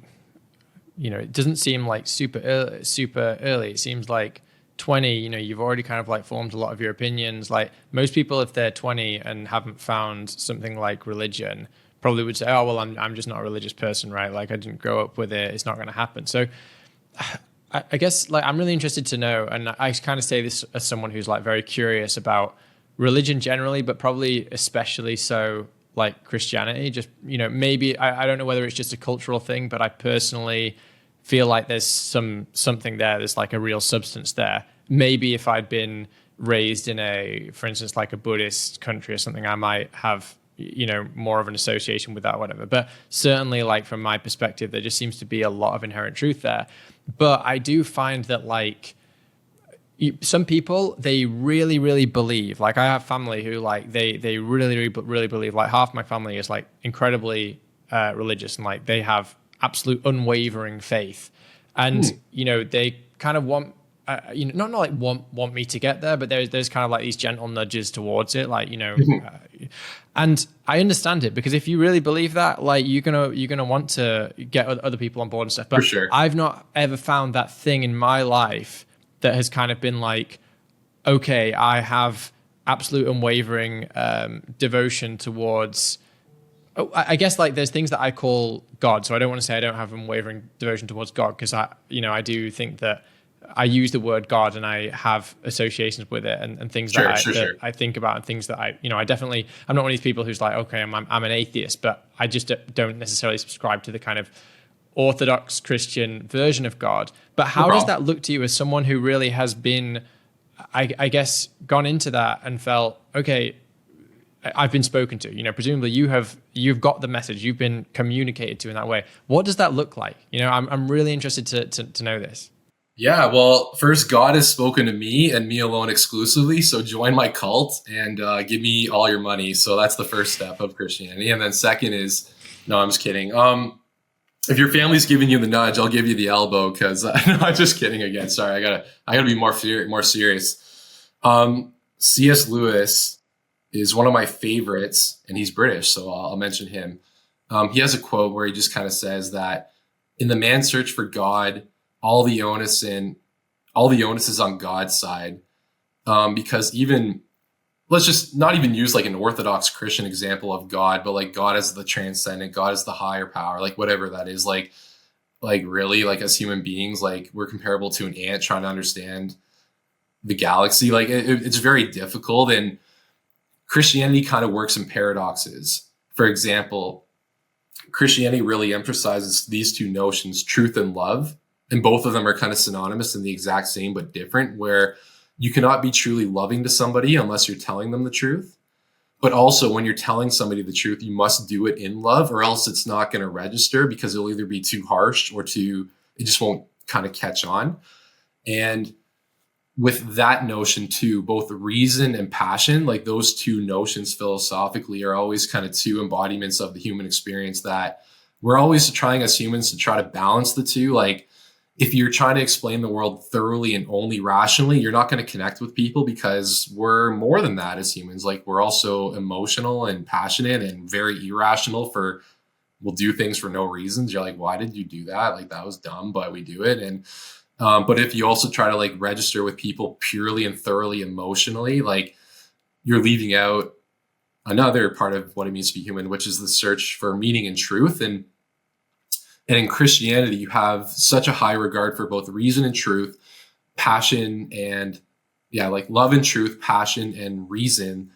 it doesn't seem like super early. It seems like 20, you've already kind of like formed a lot of your opinions. Like most people, if they're 20 and haven't found something like religion, probably would say, oh, well, I'm just not a religious person, right? Like I didn't grow up with it. It's not going to happen. So I guess like I'm really interested to know, and I kind of say this as someone who's like very curious about religion generally, but probably especially so like Christianity. Just, maybe I don't know whether it's just a cultural thing, but I personally feel like there's something there. There's like a real substance there. Maybe if I'd been raised in for instance, like a Buddhist country or something, I might have, more of an association with that, or whatever. But certainly like from my perspective, there just seems to be a lot of inherent truth there. But I do find that like some people, they really, really believe, like I have family who like, they really, really believe, like half my family is like incredibly religious, and like they have absolute unwavering faith. And, they kind of want, not like want me to get there, but there's kind of like these gentle nudges towards it. Like, and I understand it, because if you really believe that, like you're gonna want to get other people on board and stuff. But For sure. I've not ever found that thing in my life that has kind of been like, okay, I have absolute unwavering devotion towards, I guess like there's things that I call God. So I don't want to say I don't have unwavering devotion towards God, because I do think that I use the word God and I have associations with it and things Sure. that I think about, and things that I definitely, I'm not one of these people who's like, okay, I'm an atheist, but I just don't necessarily subscribe to the kind of Orthodox Christian version of God. But how does that look to you as someone who really has been, I guess, gone into that and felt, okay, I've been spoken to, presumably you've got the message, you've been communicated to in that way. What does that look like? I'm really interested to know this. Yeah, well, first, God has spoken to me and me alone exclusively. So join my cult and give me all your money. So that's the first step of Christianity. And then second is, no, I'm just kidding. If your family's giving you the nudge, I'll give you the elbow, because no, I'm just kidding again. Sorry, I gotta be more serious. C.S. Lewis is one of my favorites, and he's British, so I'll mention him. He has a quote where he just kind of says that in the man's search for God, all the onus is on God's side, because even, let's just not even use like an Orthodox Christian example of God, but like God as the transcendent, God as the higher power, like whatever that is, like really, like as human beings, like we're comparable to an ant trying to understand the galaxy. Like it's very difficult, and Christianity kind of works in paradoxes. For example, Christianity really emphasizes these two notions, truth and love, and both of them are kind of synonymous and the exact same but different, where you cannot be truly loving to somebody unless you're telling them the truth. But also when you're telling somebody the truth, you must do it in love, or else it's not going to register, because it'll either be too harsh or it just won't kind of catch on. And with that notion too, both reason and passion, like those two notions philosophically are always kind of two embodiments of the human experience that we're always trying as humans to try to balance the two. Like if you're trying to explain the world thoroughly and only rationally, you're not going to connect with people, because we're more than that as humans. Like we're also emotional and passionate and very irrational. We'll do things for no reasons. You're like, why did you do that? Like that was dumb, but we do it. And but if you also try to like register with people purely and thoroughly emotionally, like you're leaving out another part of what it means to be human, which is the search for meaning and truth. And in Christianity, you have such a high regard for both reason and truth, passion and like love and truth, passion and reason.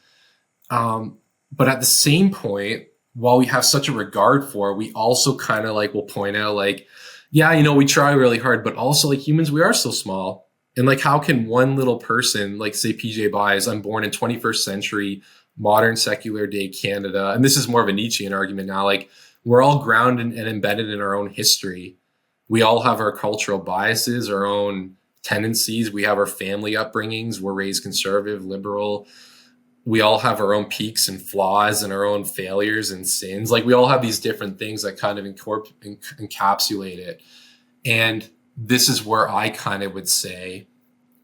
But at the same point, while we have such a regard for, we also kind of like will point out like, we try really hard, but also like humans, we are so small. And like, how can one little person, like say PJ Buys, I'm born in 21st century, modern secular day Canada, and this is more of a Nietzschean argument now, like we're all grounded and embedded in our own history. We all have our cultural biases, our own tendencies. We have our family upbringings. We're raised conservative, liberal. We all have our own peaks and flaws and our own failures and sins. Like we all have these different things that kind of encapsulate it. And this is where I kind of would say,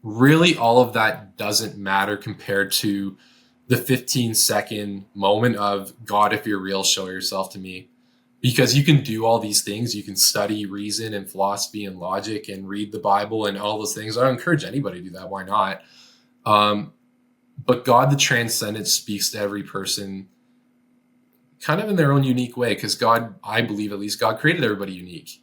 really all of that doesn't matter compared to the 15-second moment of, God, if you're real, show yourself to me. Because you can do all these things. You can study reason and philosophy and logic and read the Bible and all those things. I encourage anybody to do that. Why not? But God, the transcendent, speaks to every person kind of in their own unique way, because God, I believe at least, God created everybody unique.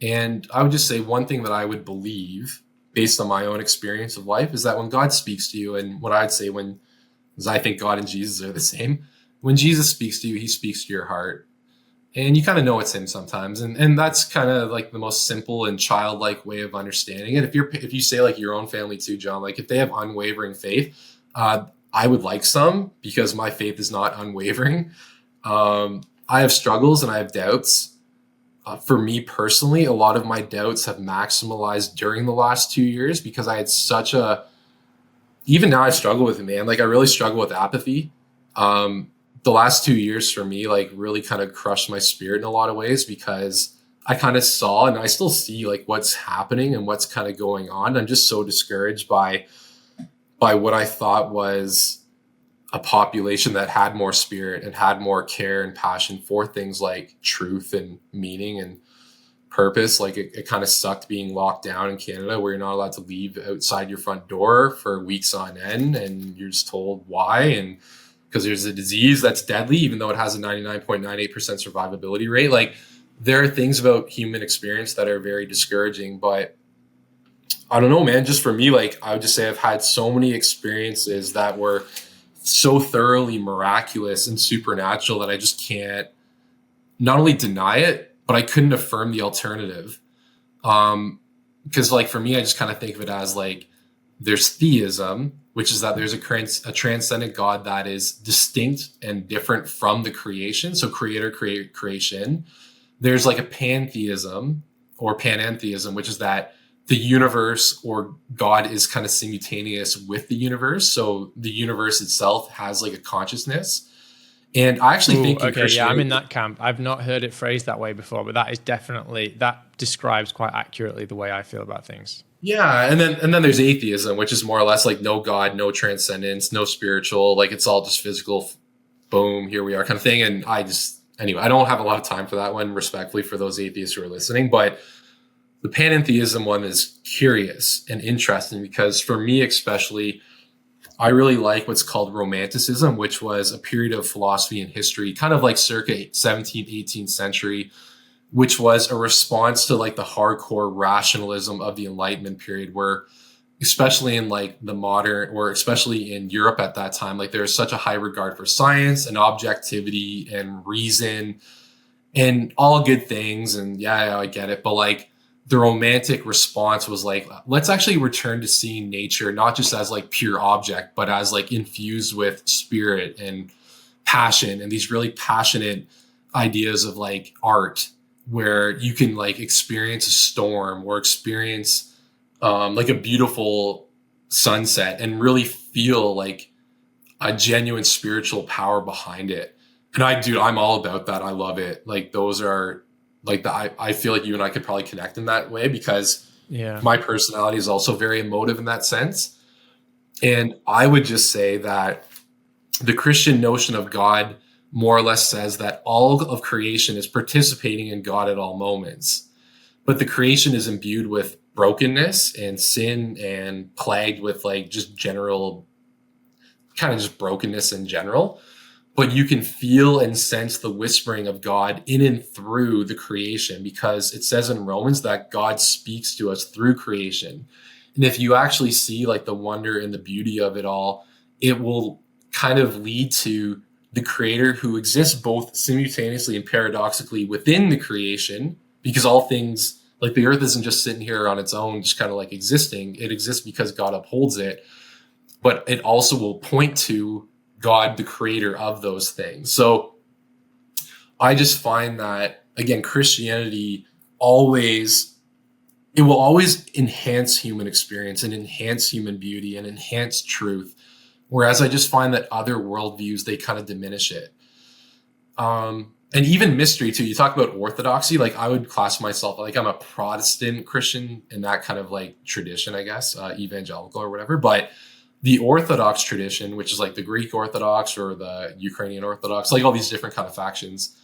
And I would just say one thing that I would believe based on my own experience of life is that when God speaks to you, and what I'd say because I think God and Jesus are the same, when Jesus speaks to you, he speaks to your heart. And you kind of know it's him sometimes. And that's kind of like the most simple and childlike way of understanding it. If you say like your own family too, John, like if they have unwavering faith, I would like some, because my faith is not unwavering. I have struggles and I have doubts. For me personally, a lot of my doubts have maximalized during the last 2 years, because I had even now I struggle with it, man. Like I really struggle with apathy. The last 2 years for me, like really kind of crushed my spirit in a lot of ways, because I kind of saw, and I still see, like what's happening and what's kind of going on. I'm just so discouraged by what I thought was a population that had more spirit and had more care and passion for things like truth and meaning and purpose. Like it kind of sucked being locked down in Canada, where you're not allowed to leave outside your front door for weeks on end, and you're just told why, and because there's a disease that's deadly, even though it has a 99.98% survivability rate. Like there are things about human experience that are very discouraging. But I don't know, man, just for me, like I would just say I've had so many experiences that were so thoroughly miraculous and supernatural that I just can't not only deny it, but I couldn't affirm the alternative. Because like for me, I just kind of think of it as like there's theism, which is that there's a transcendent God that is distinct and different from the creation. So creator, creation. There's like a pantheism or panentheism, which is that the universe or God is kind of simultaneous with the universe. So the universe itself has like a consciousness. And I actually think I'm in that camp. I've not heard it phrased that way before, but that describes quite accurately the way I feel about things. Yeah, and then there's atheism, which is more or less like no God, no transcendence, no spiritual, like it's all just physical, boom, here we are kind of thing. And I don't have a lot of time for that one, respectfully, for those atheists who are listening. But the panentheism one is curious and interesting, because for me especially, I really like what's called Romanticism, which was a period of philosophy and history, kind of like circa 17th, 18th century, which was a response to like the hardcore rationalism of the Enlightenment period, where especially in like the modern, or especially in Europe at that time, like there's such a high regard for science and objectivity and reason and all good things. And yeah, I get it. But like the romantic response was like, let's actually return to seeing nature, not just as like pure object, but as like infused with spirit and passion and these really passionate ideas of like art, where you can like experience a storm or experience like a beautiful sunset and really feel like a genuine spiritual power behind it. And I'm all about that. I love it. Like those are like I feel like you and I could probably connect in that way, because my personality is also very emotive in that sense. And I would just say that the Christian notion of God more or less says that all of creation is participating in God at all moments. But the creation is imbued with brokenness and sin and plagued with like just general kind of just brokenness in general. But you can feel and sense the whispering of God in and through the creation, because it says in Romans that God speaks to us through creation. And if you actually see like the wonder and the beauty of it all, it will kind of lead to the creator who exists both simultaneously and paradoxically within the creation, because all things, like the earth isn't just sitting here on its own, just kind of like existing. It exists because God upholds it. But it also will point to God, the creator of those things. So I just find that, again, Christianity it will always enhance human experience and enhance human beauty and enhance truth. Whereas I just find that other worldviews, they kind of diminish it. And even mystery too. You talk about orthodoxy, like I would class myself, like I'm a Protestant Christian in that kind of like tradition, I guess, evangelical or whatever. But the Orthodox tradition, which is like the Greek Orthodox or the Ukrainian Orthodox, like all these different kind of factions,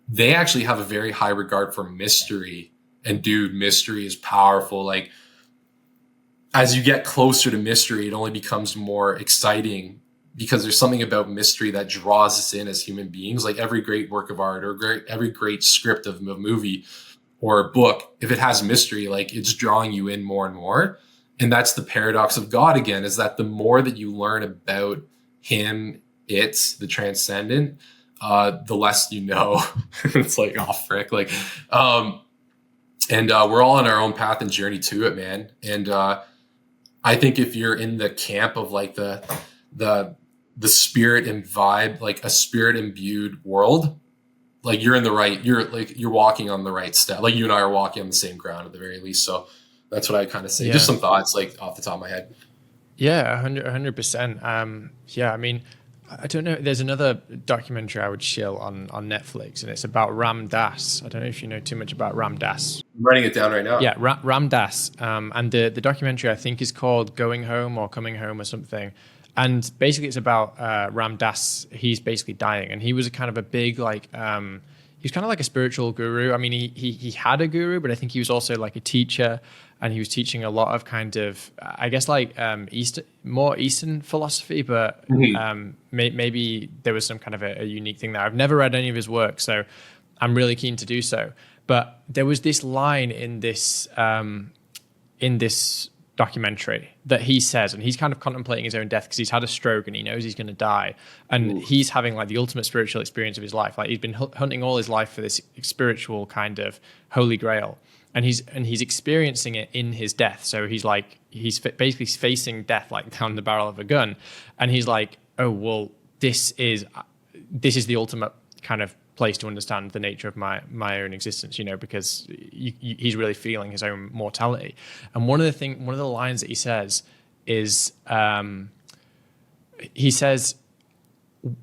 they actually have a very high regard for mystery. And dude, mystery is powerful. Like as you get closer to mystery, it only becomes more exciting because there's something about mystery that draws us in as human beings. Like every great work of art or every great script of a movie or a book, if it has mystery, like it's drawing you in more and more. And that's the paradox of God again, is that the more that you learn about him, the transcendent, the less you know. It's like, oh, frick. Like, and we're all on our own path and journey to it, man. And I think if you're in the camp of like the spirit and vibe, like a spirit imbued world, like you're walking on the right step. Like you and I are walking on the same ground at the very least. So that's what I kind of say. Yeah. Just some thoughts like off the top of my head. Yeah, 100%. Yeah, I mean, I don't know. There's another documentary I would shill on Netflix, and it's about Ram Dass. I don't know if you know too much about Ram Dass. I'm writing it down right now. Yeah, Ram Dass. And the documentary I think is called Going Home or Coming Home or something. And basically it's about Ram Dass. He's basically dying, and he was a kind of a big like he was kind of like a spiritual guru. I mean, he had a guru, but I think he was also like a teacher, and he was teaching a lot of kind of, I guess, like more Eastern philosophy, but maybe there was some kind of a unique thing there. I've never read any of his work, so I'm really keen to do so. But there was this line in this documentary that he says, and he's kind of contemplating his own death because he's had a stroke and he knows he's going to die, and he's having like the ultimate spiritual experience of his life. Like he's been hunting all his life for this spiritual kind of holy grail, and he's experiencing it in his death. So he's basically facing death like down the barrel of a gun, and he's like, oh well, this is the ultimate kind of place to understand the nature of my own existence, because he's really feeling his own mortality. And one of the lines that he says is, he says,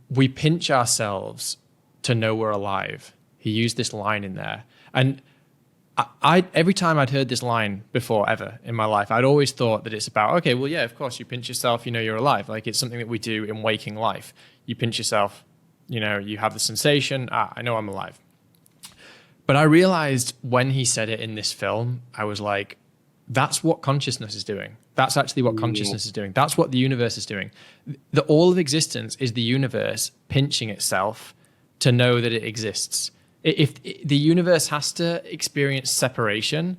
we pinch ourselves to know we're alive. He used this line in there. And I every time I'd heard this line before ever in my life, I'd always thought that it's about, okay, well, yeah, of course you pinch yourself, you're alive. Like it's something that we do in waking life. You pinch yourself, you have the sensation, I know I'm alive. But I realized when he said it in this film, I was like, that's what consciousness is doing. That's actually what consciousness is doing. That's what the universe is doing. The all of existence is the universe pinching itself to know that it exists. If the universe has to experience separation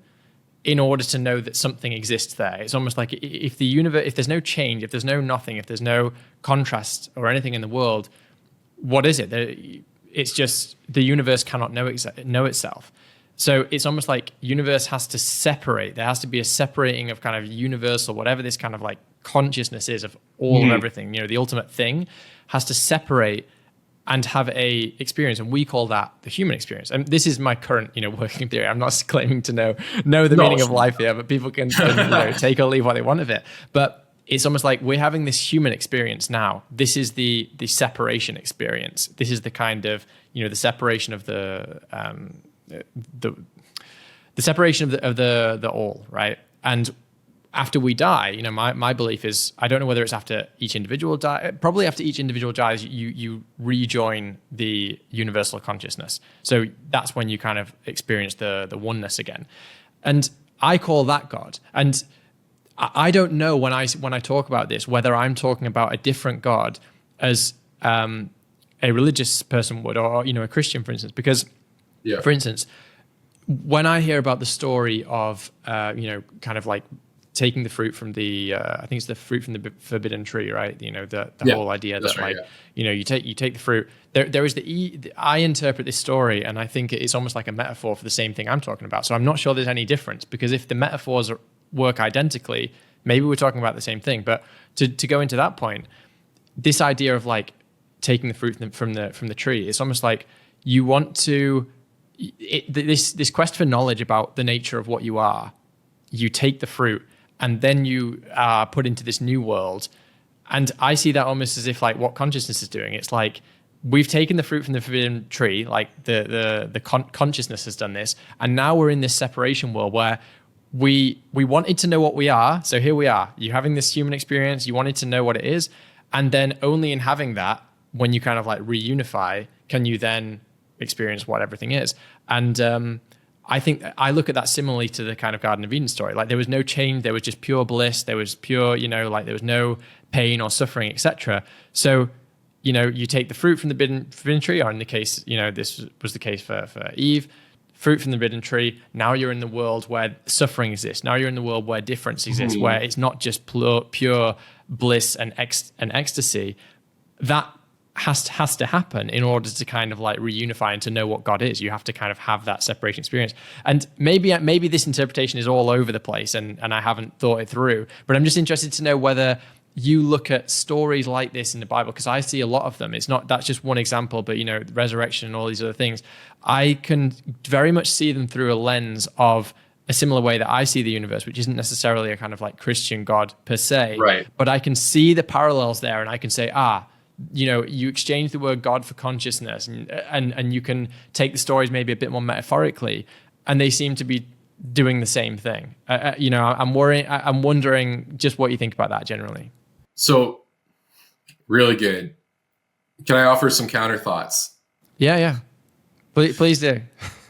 in order to know that something exists there, it's almost like if there's no change, if there's no nothing, if there's no contrast or anything in the world, what is it? It's just the universe cannot know itself. So it's almost like universe has to separate. There has to be a separating of kind of universal, whatever this kind of like consciousness is of all of everything, the ultimate thing has to separate and have a experience. And we call that the human experience. And this is my current, working theory. I'm not claiming to know the meaning of life here, but people can take or leave what they want of it. But it's almost like we're having this human experience now. This is the separation experience. This is the kind of, the separation of the separation of the all, right? And after we die, my belief is, I don't know whether it's after each individual die. Probably after each individual dies, you rejoin the universal consciousness. So that's when you kind of experience the oneness again. And I call that God. And I don't know when I talk about this, whether I'm talking about a different God as a religious person would, or, a Christian, for instance, because, for instance, when I hear about the story of, kind of like taking the fruit from the, I think it's the fruit from the forbidden tree, right? The whole idea that right, you take the fruit. There is I interpret this story, and I think it's almost like a metaphor for the same thing I'm talking about. So I'm not sure there's any difference, because if the metaphors work identically, maybe we're talking about the same thing. But to go into that point, this idea of like taking the fruit from the tree. It's almost like you want to this quest for knowledge about the nature of what you are. You take the fruit, and then you are put into this new world. And I see that almost as if like what consciousness is doing. It's like we've taken the fruit from the forbidden tree, like the consciousness has done this, and now we're in this separation world where we wanted to know what we are. So here we are. You're having this human experience. You wanted to know what it is, and then only in having that, when you kind of like reunify, can you then experience what everything is. And I think I look at that similarly to the kind of Garden of Eden story. Like there was no change, there was just pure bliss, there was pure, like there was no pain or suffering, etc. So, you take the fruit from the forbidden tree, or in the case, this was the case for Eve, fruit from the forbidden tree. Now you're in the world where suffering exists. Now you're in the world where difference exists, where it's not just pure bliss and ecstasy. That has to happen in order to kind of like reunify and to know what God is. You have to kind of have that separation experience. And maybe this interpretation is all over the place and I haven't thought it through, but I'm just interested to know whether you look at stories like this in the Bible, because I see a lot of them. That's just one example, but resurrection and all these other things. I can very much see them through a lens of a similar way that I see the universe, which isn't necessarily a kind of like Christian God per se, right? But I can see the parallels there, and I can say, you exchange the word God for consciousness, and you can take the stories maybe a bit more metaphorically, and they seem to be doing the same thing. I'm wondering just what you think about that generally. So, really good. Can I offer some counter thoughts? Yeah. Please do.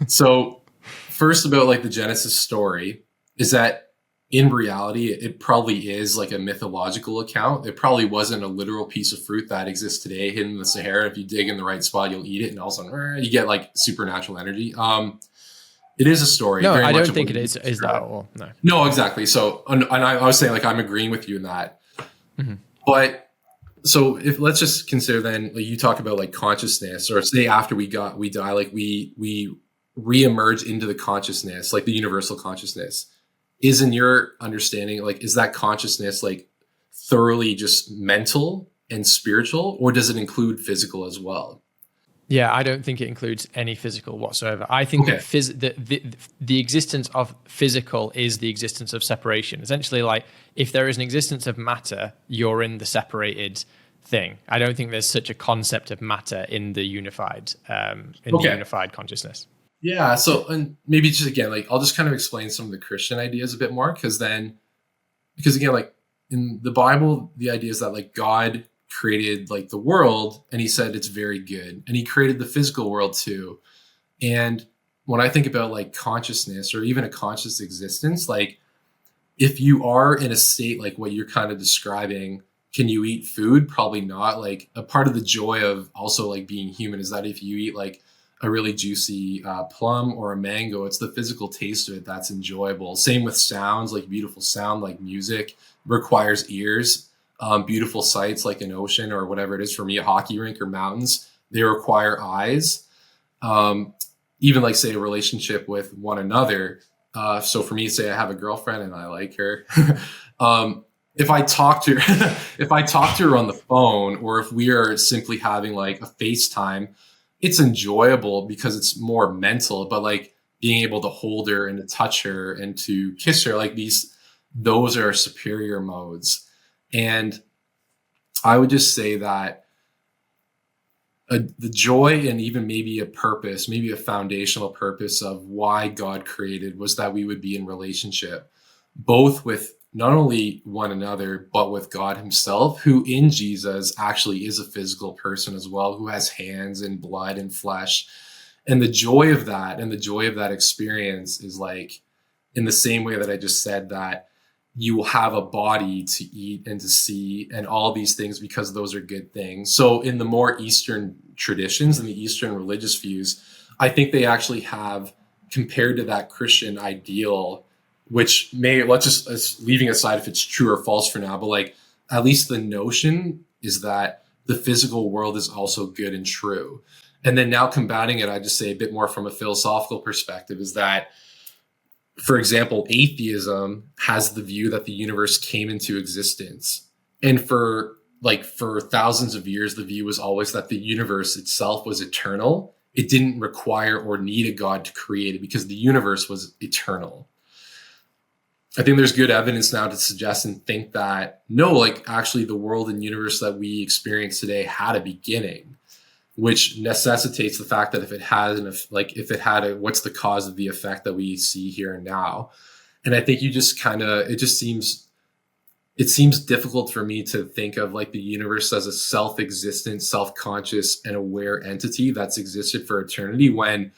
So, first about like the Genesis story is that in reality, it probably is like a mythological account. It probably wasn't a literal piece of fruit that exists today hidden in the Sahara. If you dig in the right spot, you'll eat it, and all of a sudden you get like supernatural energy. It is a story. No, I don't think it is that at all. No, exactly. So, and I was saying like I'm agreeing with you in that. Mm-hmm. But so if let's just consider then like, you talk about like consciousness, or say after we die, like we reemerge into the consciousness, like the universal consciousness. Is in your understanding, like, is that consciousness like thoroughly just mental and spiritual, or does it include physical as well? Yeah, I don't think it includes any physical whatsoever. I think that the existence of physical is the existence of separation. Essentially, like if there is an existence of matter, you're in the separated thing. I don't think there's such a concept of matter in the unified the unified consciousness. Yeah. So, and maybe just again, like I'll just kind of explain some of the Christian ideas a bit more, because again, like in the Bible, the idea is that like God created like the world and he said it's very good, and he created the physical world too. And when I think about like consciousness or even a conscious existence, like if you are in a state like what you're kind of describing, can you eat food? Probably not. Like a part of the joy of also like being human is that if you eat like a really juicy plum or a mango, it's the physical taste of it that's enjoyable. Same with sounds, like beautiful sound, like music requires ears. Beautiful sights like an ocean or whatever it is, for me, a hockey rink or mountains, they require eyes. Even like say a relationship with one another. So for me, say I have a girlfriend and I like her. If I talk to her, on the phone, or if we are simply having like a FaceTime, it's enjoyable because it's more mental, but like being able to hold her and to touch her and to kiss her, like those are superior modes. And I would just say that the joy and even maybe a purpose, maybe a foundational purpose of why God created was that we would be in relationship, both with not only one another, but with God himself, who in Jesus actually is a physical person as well, who has hands and blood and flesh. And the joy of that experience is like in the same way that I just said, that you will have a body to eat and to see and all these things, because those are good things. So in the more Eastern traditions and the Eastern religious views, I think they actually have, compared to that Christian ideal, which let's leaving aside if it's true or false for now, but like at least the notion is that the physical world is also good and true. And then now combating it, I just say a bit more from a philosophical perspective, is that, for example, atheism has the view that the universe came into existence. And for like for thousands of years, the view was always that the universe itself was eternal. It didn't require or need a God to create it because the universe was eternal. I think there's good evidence now to suggest and think that no, like actually the world and universe that we experience today had a beginning, which necessitates the fact that if it had what's the cause of the effect that we see here and now? And I think it seems difficult for me to think of like the universe as a self-existent, self-conscious, and aware entity that's existed for eternity, when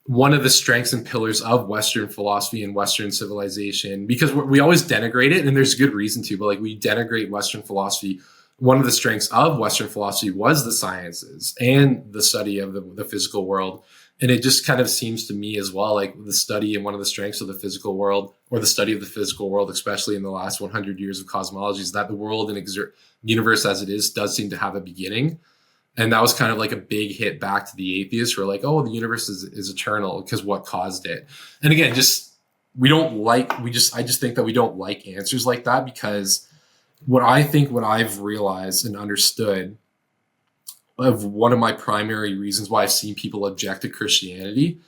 one of the strengths and pillars of Western philosophy and Western civilization, because we always denigrate it, and there's good reason to, but like we denigrate Western philosophy. One of the strengths of Western philosophy was the sciences and the study of the physical world. And it just kind of seems to me as well, like the study and one of the strengths of the physical world, or the study of the physical world, especially in the last 100 years of cosmology, is that the world and universe as it is does seem to have a beginning. And that was kind of like a big hit back to the atheists who are like, oh, the universe is eternal because what caused it? And again, I just think that we don't like answers like that, because what I've realized and understood of one of my primary reasons why I've seen people object to Christianity,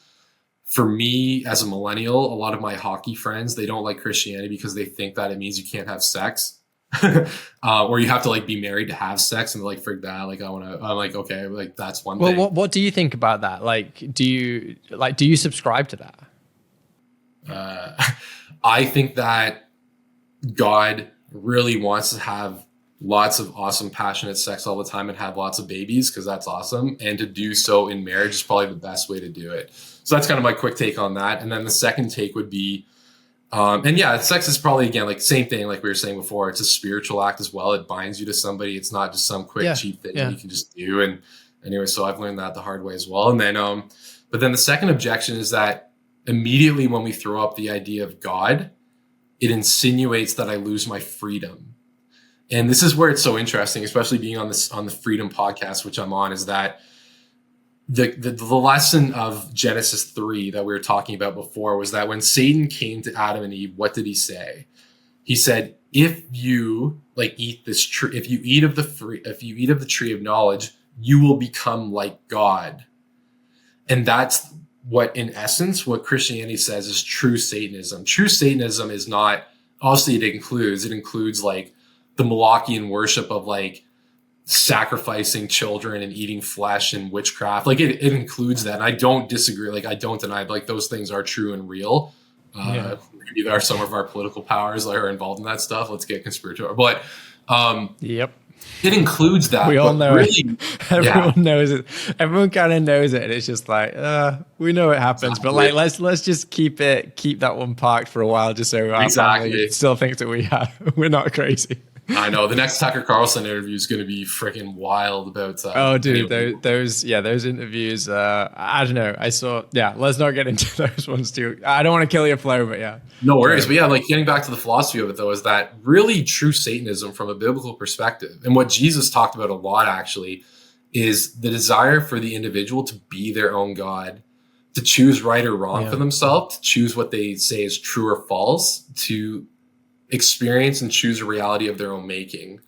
for me as a millennial, a lot of my hockey friends, they don't like Christianity because they think that it means you can't have sex. Or you have to like be married to have sex, and they're like, frig that, like I'm like, okay, like that's one thing. Well, what do you think about that? Like, do you subscribe to that? I think that God really wants to have lots of awesome, passionate sex all the time and have lots of babies, because that's awesome. And to do so in marriage is probably the best way to do it. So that's kind of my quick take on that. And then the second take would be, and yeah, sex is probably, again, like same thing, like we were saying before, it's a spiritual act as well. It binds you to somebody. It's not just some quick, cheap thing you can just do. And anyway, so I've learned that the hard way as well. And then, but then the second objection is that immediately when we throw up the idea of God, it insinuates that I lose my freedom. And this is where it's so interesting, especially being on the Freedom podcast, which I'm on, is that the lesson of Genesis 3 that we were talking about before was that when Satan came to Adam and Eve, what did he say? He said, if you eat this tree, if you eat of the tree of knowledge, you will become like God. And that's what, in essence, what Christianity says is true Satanism. True Satanism is not, obviously it includes like the Malachian worship of like sacrificing children and eating flesh and witchcraft. Like it includes that. And I don't disagree. Like I don't deny, like those things are true and real. Maybe there are some of our political powers that are involved in that stuff. Let's get conspiratorial. But yep. It includes that. We all know really, it. Everyone knows it. Everyone kind of knows it. It's just like, we know it happens, but like, let's just keep that one parked for a while, just so our family still thinks that we're not crazy. I know the next Tucker Carlson interview is going to be freaking wild about. Oh, dude, those interviews. I don't know. I saw. Yeah, let's not get into those ones too. I don't want to kill your flow, but yeah. No worries, but yeah, like getting back to the philosophy of it though, is that really true Satanism from a biblical perspective, and what Jesus talked about a lot actually, is the desire for the individual to be their own God, to choose right or wrong for themselves, to choose what they say is true or false, to experience and choose a reality of their own making.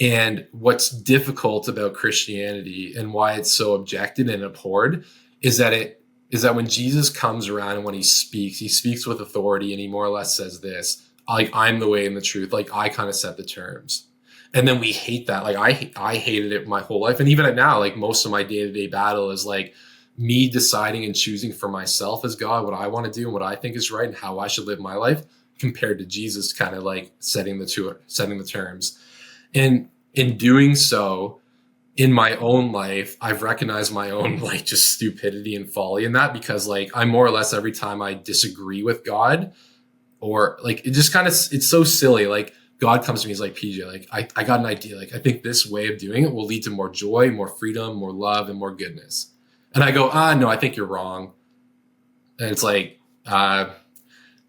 And what's difficult about Christianity and why it's so objected and abhorred is that when Jesus comes around and when he speaks with authority, and he more or less says this, like, I'm the way and the truth, like I kind of set the terms. And then we hate that. Like I hated it my whole life. And even now, like most of my day-to-day battle is like me deciding and choosing for myself as God what I want to do and what I think is right and how I should live my life, compared to Jesus kind of like setting the terms. And in doing so, in my own life, I've recognized my own like just stupidity and folly in that, because like I more or less every time I disagree with God, or like it just kind of, it's so silly. Like God comes to me, he's like, PJ, like I got an idea. Like I think this way of doing it will lead to more joy, more freedom, more love, and more goodness. And I go, no, I think you're wrong. And it's like,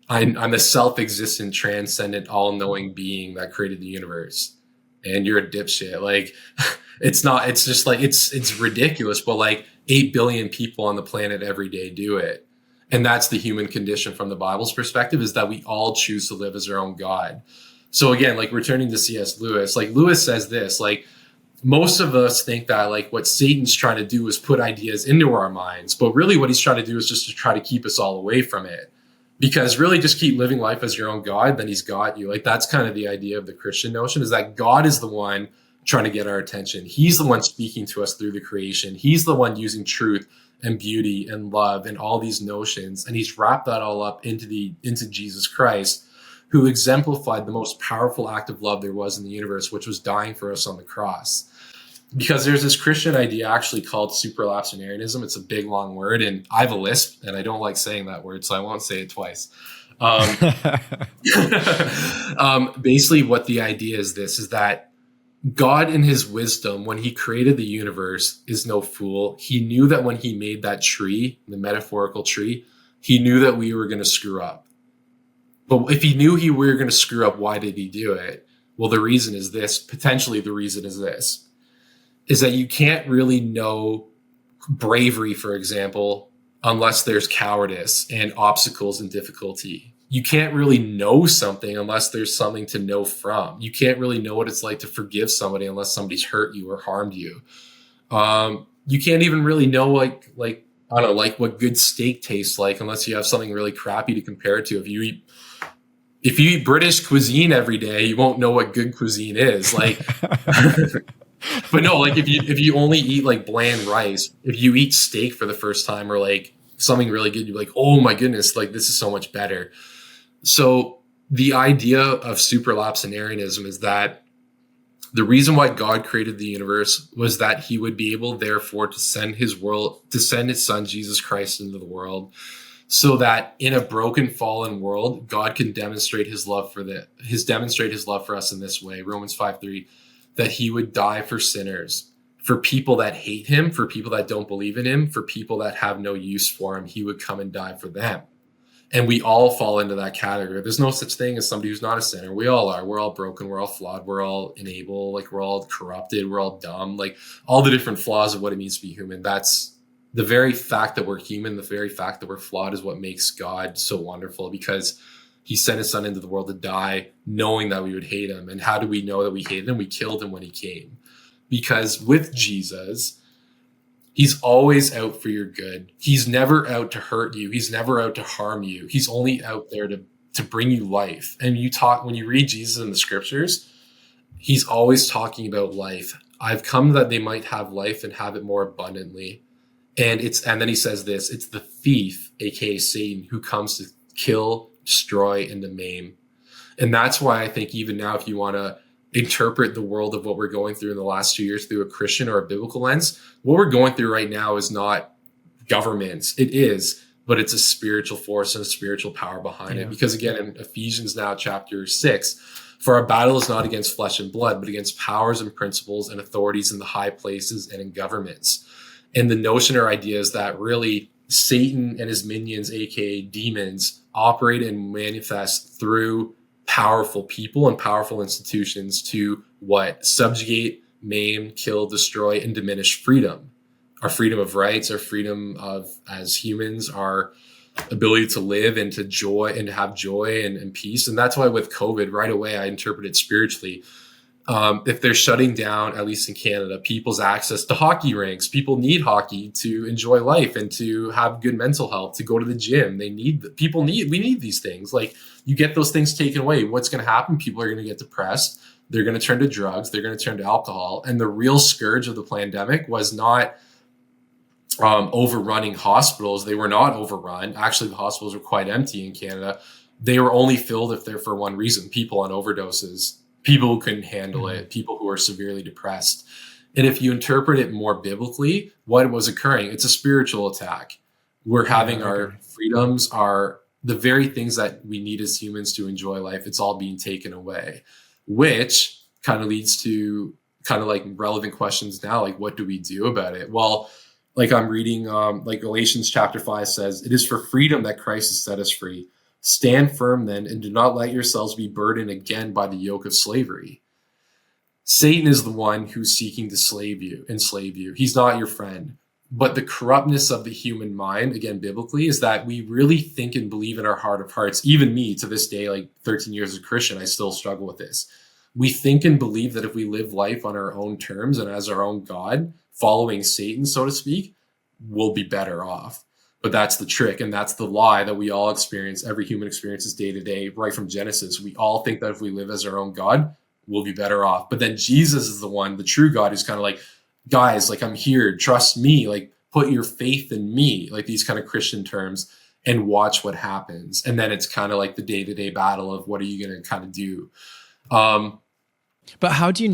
I'm a self-existent, transcendent, all-knowing being that created the universe, and you're a dipshit. Like, it's just like, it's ridiculous, but like 8 billion people on the planet every day do it. And that's the human condition from the Bible's perspective, is that we all choose to live as our own God. So again, like returning to C.S. Lewis, like Lewis says this, like most of us think that like what Satan's trying to do is put ideas into our minds, but really what he's trying to do is just to try to keep us all away from it. Because really just keep living life as your own God, then he's got you. Like that's kind of the idea of the Christian notion, is that God is the one trying to get our attention. He's the one speaking to us through the creation. He's the one using truth and beauty and love and all these notions. And he's wrapped that all up into Jesus Christ, who exemplified the most powerful act of love there was in the universe, which was dying for us on the cross. Because there's this Christian idea actually called supralapsarianism. It's a big, long word, and I have a lisp, and I don't like saying that word, so I won't say it twice. Basically, what the idea is that God in his wisdom, when he created the universe, is no fool. He knew that when he made that tree, the metaphorical tree, he knew that we were going to screw up. But if he knew we were going to screw up, why did he do it? Well, the reason is this. Potentially, the reason is this. Is that you can't really know bravery, for example, unless there's cowardice and obstacles and difficulty. You can't really know something unless there's something to know from. You can't really know what it's like to forgive somebody unless somebody's hurt you or harmed you. You can't even really know like I don't know, like what good steak tastes like unless you have something really crappy to compare it to. If you eat British cuisine every day, you won't know what good cuisine is. Like but no, like if you only eat like bland rice, if you eat steak for the first time or like something really good, you're like, oh my goodness, like this is so much better. So the idea of supralapsarianism is that the reason why God created the universe was that he would be able, therefore, to send his son, Jesus Christ, into the world, so that in a broken, fallen world, God can demonstrate his love for us in this way. Romans 5:3. That he would die for sinners, for people that hate him, for people that don't believe in him, for people that have no use for him. He would come and die for them. And we all fall into that category. There's no such thing as somebody who's not a sinner. We all are. We're all broken. We're all flawed. We're all unable. Like we're all corrupted. We're all dumb. Like all the different flaws of what it means to be human. That's the very fact that we're human, the very fact that we're flawed is what makes God so wonderful, because he sent his son into the world to die knowing that we would hate him. And how do we know that we hated him? We killed him when he came. Because with Jesus, he's always out for your good. He's never out to hurt you. He's never out to harm you. He's only out there to bring you life. And when you read Jesus in the scriptures, he's always talking about life. I've come that they might have life and have it more abundantly. And then he says this, it's the thief, aka Satan, who comes to kill, destroy, and to maim. And that's why I think even now, if you want to interpret the world of what we're going through in the last 2 years through a Christian or a biblical lens, what we're going through right now is not governments. It is, but it's a spiritual force and a spiritual power behind it. Because again, in Ephesians now, chapter 6, for our battle is not against flesh and blood, but against powers and principles and authorities in the high places and in governments. And the notion or idea is that really Satan and his minions, aka demons, operate and manifest through powerful people and powerful institutions to subjugate, maim, kill, destroy, and diminish freedom. Our freedom of rights, our freedom of as humans, our ability to live and to have joy and peace. And that's why with COVID, right away, I interpret it spiritually. If they're shutting down, at least in Canada, people's access to hockey rinks, people need hockey to enjoy life and to have good mental health, to go to the gym. We need these things. Like you get those things taken away. What's going to happen? People are going to get depressed. They're going to turn to drugs. They're going to turn to alcohol. And the real scourge of the pandemic was not overrunning hospitals. They were not overrun. Actually, the hospitals were quite empty in Canada. They were only filled if they're for one reason: people on overdoses, people who couldn't handle it, people who are severely depressed. And if you interpret it more biblically, what was occurring? It's a spiritual attack. We're having our freedoms, the very things that we need as humans to enjoy life. It's all being taken away, which kind of leads to kind of like relevant questions now. Like, what do we do about it? Well, like I'm reading, like Galatians chapter 5 says, it is for freedom that Christ has set us free. Stand firm then, and do not let yourselves be burdened again by the yoke of slavery. Satan is the one who's seeking to enslave you. He's not your friend. But the corruptness of the human mind, again, biblically, is that we really think and believe in our heart of hearts. Even me, to this day, like 13 years as a Christian, I still struggle with this. We think and believe that if we live life on our own terms and as our own God, following Satan, so to speak, we'll be better off. But that's the trick, and that's the lie that we all experience. Every human experiences day to day, right from Genesis. We all think that if we live as our own God, we'll be better off. But then Jesus is the one, the true God, who's kind of like, guys, like, I'm here, trust me, like, put your faith in me, like these kind of Christian terms, and watch what happens. And then it's kind of like the day-to-day battle of what are you going to kind of do. But how do you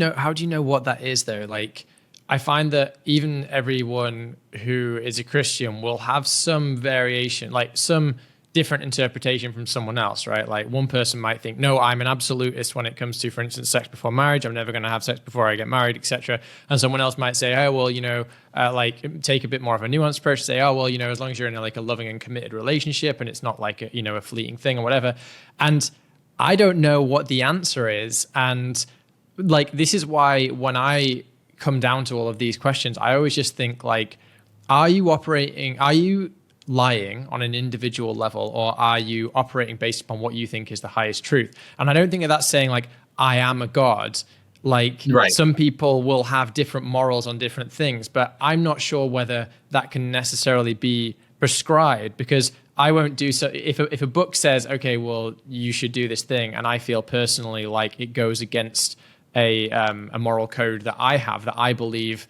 know what that is though? Like, I find that even everyone who is a Christian will have some variation, like some different interpretation from someone else, right? Like one person might think, no, I'm an absolutist when it comes to, for instance, sex before marriage. I'm never going to have sex before I get married, etc. And someone else might say, oh, well, like take a bit more of a nuanced approach, say, oh, well, as long as you're in a loving and committed relationship and it's not like a fleeting thing or whatever. And I don't know what the answer is. And like, this is why when I come down to all of these questions, I always just think like, are you lying on an individual level, or are you operating based upon what you think is the highest truth? And I don't think that's saying like, I am a God. Like right. Some people will have different morals on different things, but I'm not sure whether that can necessarily be prescribed, because I won't do so. If a book says, okay, well, you should do this thing, and I feel personally like it goes against a moral code that I have, that I believe,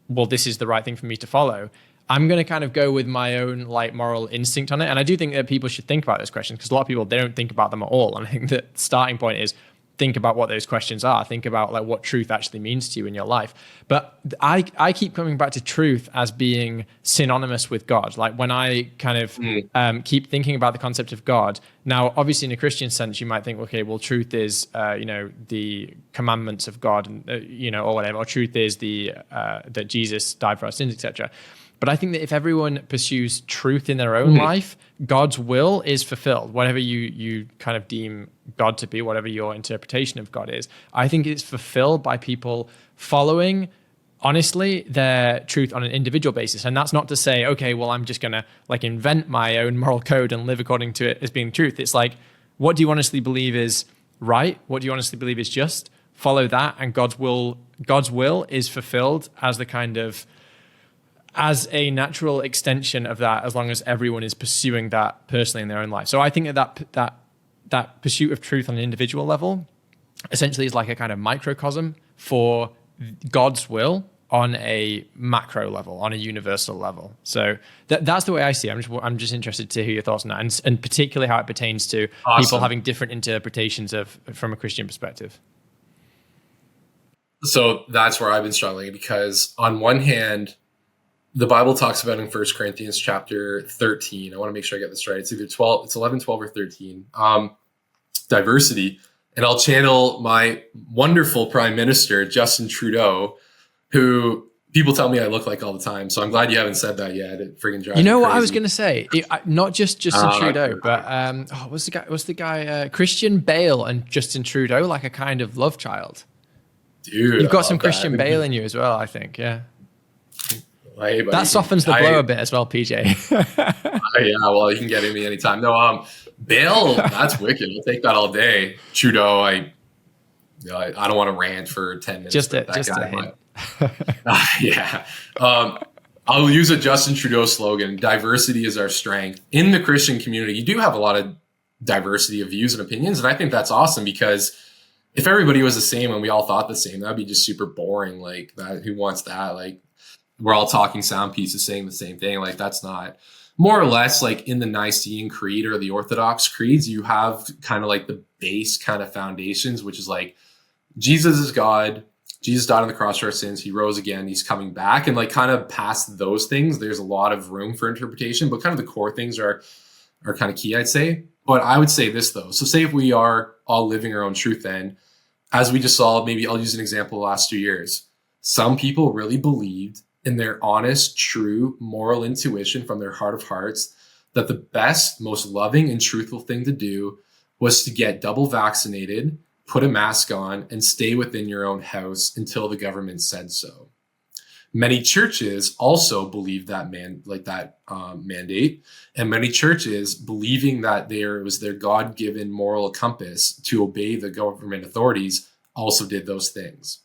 well, this is the right thing for me to follow, I'm going to kind of go with my own like moral instinct on it. And I do think that people should think about those questions, because a lot of people, they don't think about them at all. And I think that the starting point is think about what those questions are. Think about like what truth actually means to you in your life. But I keep coming back to truth as being synonymous with God. Like when I kind of keep thinking about the concept of God. Now, obviously in a Christian sense, you might think, okay, well, truth is, the commandments of God, and, or whatever, or truth is that Jesus died for our sins, etc. But I think that if everyone pursues truth in their own life, God's will is fulfilled. Whatever you kind of deem God to be, whatever your interpretation of God is, I think it's fulfilled by people following, honestly, their truth on an individual basis. And that's not to say, okay, well, I'm just going to like invent my own moral code and live according to it as being truth. It's like, what do you honestly believe is right? What do you honestly believe is just? Follow that, and God's will is fulfilled as the kind of, as a natural extension of that, as long as everyone is pursuing that personally in their own life. So I think that pursuit of truth on an individual level essentially is like a kind of microcosm for God's will on a macro level, on a universal level. So that's the way I see it. I'm just interested to hear your thoughts on that, and particularly how it pertains to people having different interpretations from a Christian perspective. So that's where I've been struggling, because on one hand, the Bible talks about in 1 Corinthians chapter 13, I want to make sure I get this right. It's either 11, 12, or 13, diversity. And I'll channel my wonderful Prime Minister, Justin Trudeau, who people tell me I look like all the time. So I'm glad you haven't said that yet. It friggin' drives me what crazy. I was going to say? Not just Justin Trudeau, but what's the guy? Christian Bale and Justin Trudeau, like a kind of love child. Dude, you've got some Christian Bale in you as well, I think. Yeah. Hey, that softens the blow a bit as well, PJ. Yeah, well, you can get me anytime. No, Bale, that's wicked. I'll take that all day. Trudeau, I don't want to rant for 10 minutes. Just a hint. Yeah. I'll use a Justin Trudeau slogan: diversity is our strength. In the Christian community, you do have a lot of diversity of views and opinions, and I think that's awesome, because if everybody was the same and we all thought the same, that'd be just super boring. Like, that, who wants that? Like, we're all talking sound pieces saying the same thing. Like, that's not, more or less, like in the Nicene Creed or the Orthodox creeds, you have kind of like the base kind of foundations, which is like, Jesus is God. Jesus died on the cross for our sins. He rose again. He's coming back. And like kind of past those things, there's a lot of room for interpretation, but kind of the core things are kind of key, I'd say. But I would say this though. So say if we are all living our own truth, then as we just saw, maybe I'll use an example of the last 2 years. Some people really believed in their honest, true, moral intuition from their heart of hearts that the best, most loving and truthful thing to do was to get double vaccinated, put a mask on, and stay within your own house until the government said so. Many churches also believe that mandate, and many churches, believing that it was their God-given moral compass to obey the government authorities, also did those things.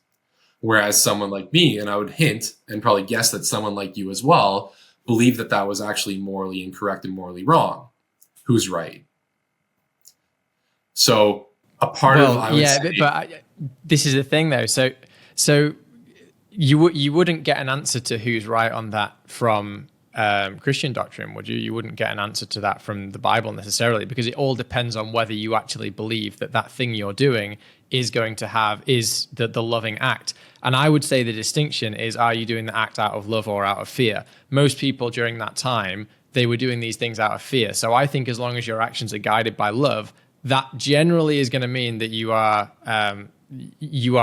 Whereas someone like me, and I would hint and probably guess that someone like you as well, believed that that was actually morally incorrect and morally wrong. Who's right? So a part of, I would say, but this is the thing though. So you wouldn't get an answer to who's right on that from Christian doctrine, would you? You wouldn't get an answer to that from the Bible necessarily, because it all depends on whether you actually believe that thing you're doing is going to is the loving act. And I would say the distinction is, are you doing the act out of love or out of fear? Most people during that time, they were doing these things out of fear. So I think as long as your actions are guided by love, that generally is going to mean that you are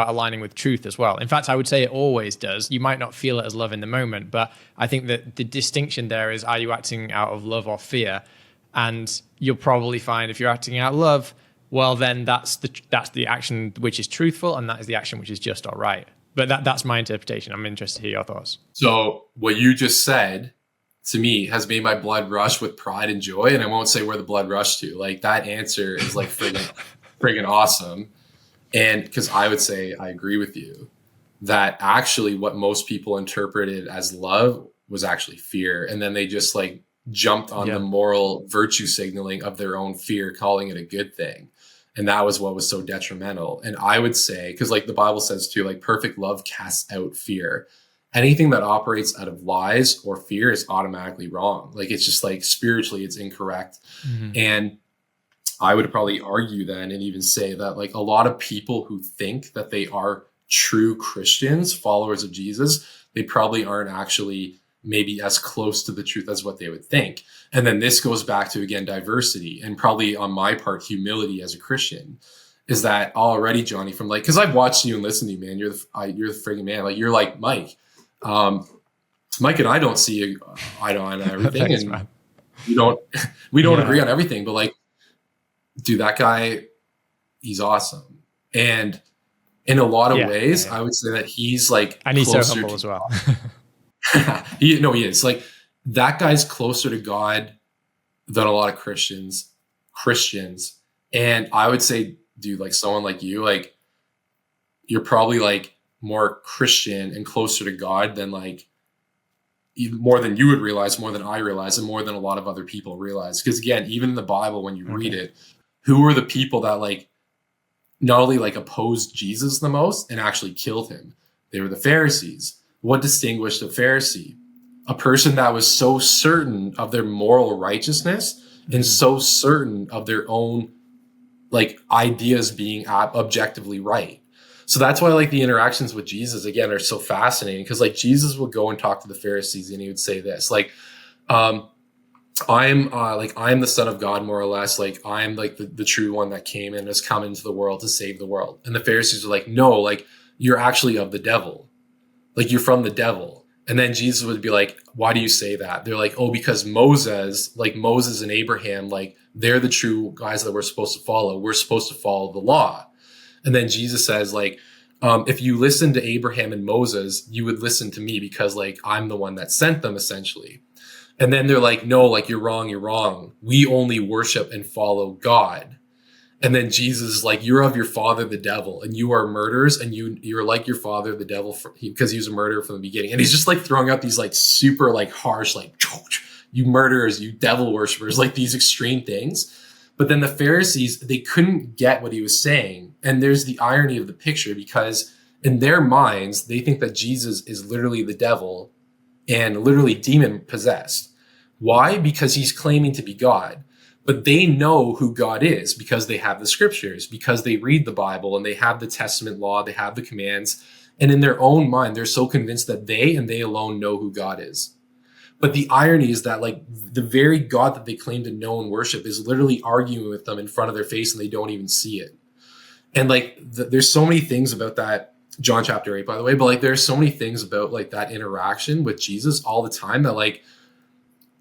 aligning with truth as well. In fact, I would say it always does. You might not feel it as love in the moment, but I think that the distinction there is, are you acting out of love or fear? And you'll probably find if you're acting out of love, well, then that's the action which is truthful, and that is the action which is just or right. But that's my interpretation. I'm interested to hear your thoughts. So what you just said to me has made my blood rush with pride and joy, and I won't say where the blood rushed to. Like, that answer is like friggin' awesome. And because I would say I agree with you that actually what most people interpreted as love was actually fear. And then they just like jumped on the moral virtue signaling of their own fear, calling it a good thing. And that was what was so detrimental. And I would say, because like the Bible says too, like perfect love casts out fear. Anything that operates out of lies or fear is automatically wrong. Like, it's just like spiritually, it's incorrect. Mm-hmm. And I would probably argue then and even say that like a lot of people who think that they are true Christians, followers of Jesus, they probably aren't actually maybe as close to the truth as what they would think. And then this goes back to, again, diversity, and probably on my part, humility as a Christian, is that already, Johnny, from like, because I've watched you and listened to you, man, you're the friggin' man. Like, you're like Mike. Mike and I don't see eye to eye on everything. Thanks, and man. we don't agree on everything, but like, dude, that guy, he's awesome. And in a lot of ways, I would say that he's like, and he's so humble as well. He is. Like, that guy's closer to God than a lot of Christians. And I would say, dude, like someone like you, like, you're probably like more Christian and closer to God than like, more than you would realize, more than I realize, and more than a lot of other people realize. Because again, even in the Bible, when you read it, who were the people that like not only like opposed Jesus the most and actually killed him? They were the Pharisees. What distinguished a Pharisee? A person that was so certain of their moral righteousness and so certain of their own like ideas being objectively right. So that's why like the interactions with Jesus, again, are so fascinating, because like Jesus would go and talk to the Pharisees and he would say this, like, I'm the Son of God, more or less. Like, I'm like the true one that came and has come into the world to save the world. And the Pharisees are like, no, like, you're actually of the devil. Like, you're from the devil. And then Jesus would be like, why do you say that? They're like, oh, because Moses and Abraham, like, they're the true guys that we're supposed to follow. We're supposed to follow the law. And then Jesus says, like, if you listen to Abraham and Moses, you would listen to me, because like, I'm the one that sent them, essentially. And then they're like, no, like, you're wrong. We only worship and follow God. And then Jesus is like, you're of your father, the devil, and you are murderers, and you're like your father, the devil, because he was a murderer from the beginning. And he's just like throwing out these like super like harsh, like, you murderers, you devil worshipers, like these extreme things. But then the Pharisees, they couldn't get what he was saying. And there's the irony of the picture, because in their minds, they think that Jesus is literally the devil and literally demon possessed. Why? Because he's claiming to be God. But they know who God is because they have the scriptures, because they read the Bible and they have the Testament law, they have the commands. And in their own mind, they're so convinced that they and they alone know who God is. But the irony is that like the very God that they claim to know and worship is literally arguing with them in front of their face, and they don't even see it. And like there's so many things about that, John chapter 8, by the way, but like there's so many things about like that interaction with Jesus all the time that like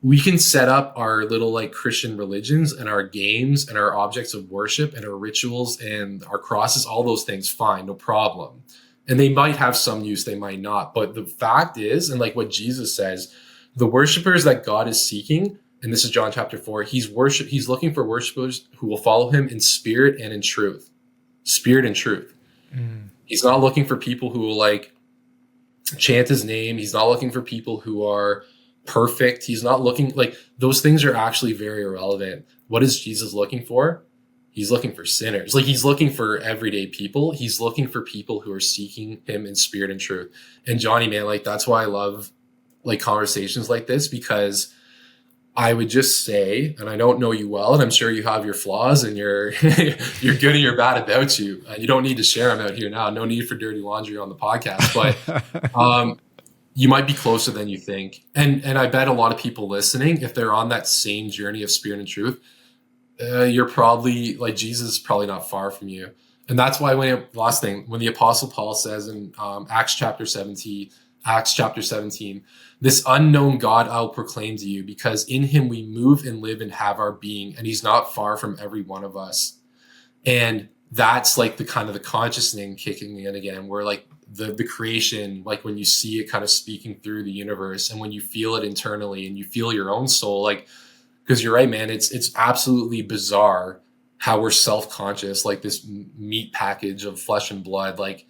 we can set up our little like Christian religions and our games and our objects of worship and our rituals and our crosses, all those things, fine, no problem. And they might have some use, they might not. But the fact is, and like what Jesus says, the worshipers that God is seeking, and this is John chapter 4, he's looking for worshipers who will follow him in spirit and in truth. Spirit and truth. He's not looking for people who will like chant his name. He's not looking for people who are perfect. He's not looking like those things are actually very irrelevant. What is Jesus looking for? He's looking for sinners. Like he's looking for everyday people. He's looking for people who are seeking him in spirit and truth. And Johnny, man, like that's why I love like conversations like this, because I would just say, and I don't know you well, and I'm sure you have your flaws and you're you're good or you're bad about you. You don't need to share them out here now. No need for dirty laundry on the podcast, but you might be closer than you think. And I bet a lot of people listening, if they're on that same journey of spirit and truth, you're probably like Jesus is probably not far from you. And that's why when the Apostle Paul says in Acts chapter 17, this unknown God I'll proclaim to you, because in him we move and live and have our being, and he's not far from every one of us. And that's like the kind of the consciousness kicking in again, where like the creation, like when you see it kind of speaking through the universe, and when you feel it internally and you feel your own soul, like, because you're right, man, it's absolutely bizarre how we're self-conscious, like this meat package of flesh and blood. Like,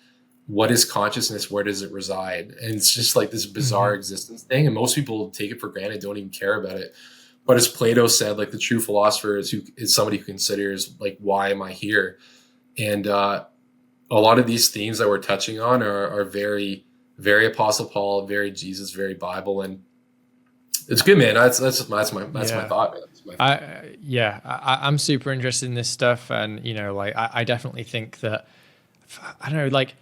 what is consciousness? Where does it reside? And it's just like this bizarre existence thing. And most people take it for granted, don't even care about it. But as Plato said, like the true philosopher is somebody who considers like, why am I here? And a lot of these themes that we're touching on are very, very Apostle Paul, very Jesus, very Bible. And it's good, man. That's my thought, man. I'm super interested in this stuff. And, you know, like, I definitely think that, I don't know, like,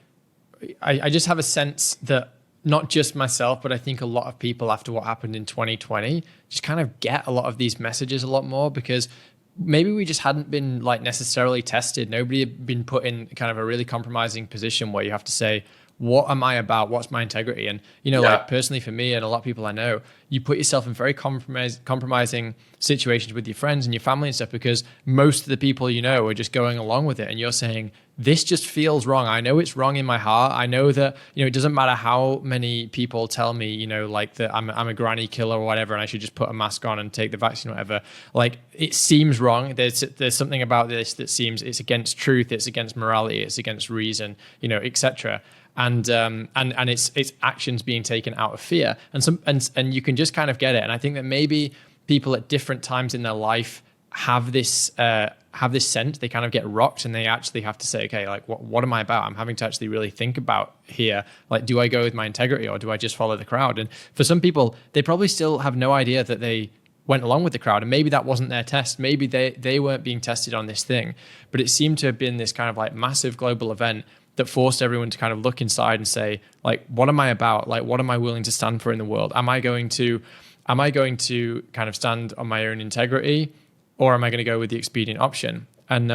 I just have a sense that not just myself, but I think a lot of people after what happened in 2020 just kind of get a lot of these messages a lot more, because maybe we just hadn't been like necessarily tested. Nobody had been put in kind of a really compromising position where you have to say, what am I about? What's my integrity? And, you know, like personally for me and a lot of people I know, you put yourself in very compromising situations with your friends and your family and stuff, because most of the people you know are just going along with it. And you're saying, this just feels wrong. I know it's wrong in my heart. I know that, you know, it doesn't matter how many people tell me, you know, like that I'm a granny killer or whatever, and I should just put a mask on and take the vaccine or whatever. Like, it seems wrong. There's something about this that seems it's against truth. It's against morality. It's against reason, you know, etc. And it's actions being taken out of fear, and you can just kind of get it. And I think that maybe people at different times in their life have this sense. They kind of get rocked, and they actually have to say, okay, like what am I about? I'm having to actually really think about here. Like, do I go with my integrity or do I just follow the crowd? And for some people, they probably still have no idea that they went along with the crowd, and maybe that wasn't their test. Maybe they weren't being tested on this thing, but it seemed to have been this kind of like massive global event that forced everyone to kind of look inside and say, like, what am I about? Like, what am I willing to stand for in the world? Am I going to kind of stand on my own integrity, or am I going to go with the expedient option? And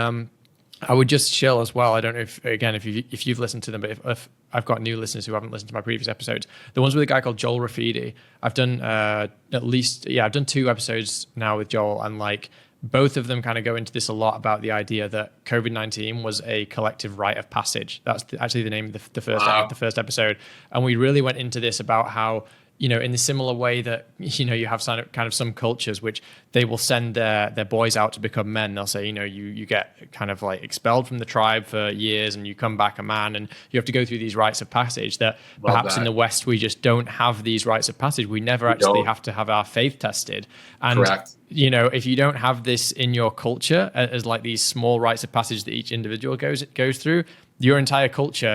I would just chill as well. I don't know if you've listened to them, but if I've got new listeners who haven't listened to my previous episodes, the ones with a guy called Joel Rafidi, I've done I've done 2 episodes now with Joel, and like, both of them kind of go into this a lot about the idea that COVID-19 was a collective rite of passage. That's actually the name of the first episode. And we really went into this about how, you know, in the similar way that, you know, you have kind of some cultures which they will send their boys out to become men. They'll say, you know, you get kind of like expelled from the tribe for years and you come back a man, and you have to go through these rites of passage that perhaps in the West we just don't have these rites of passage. We never actually have to have our faith tested. And correct. You know, if you don't have this in your culture as like these small rites of passage that each individual goes through, your entire culture,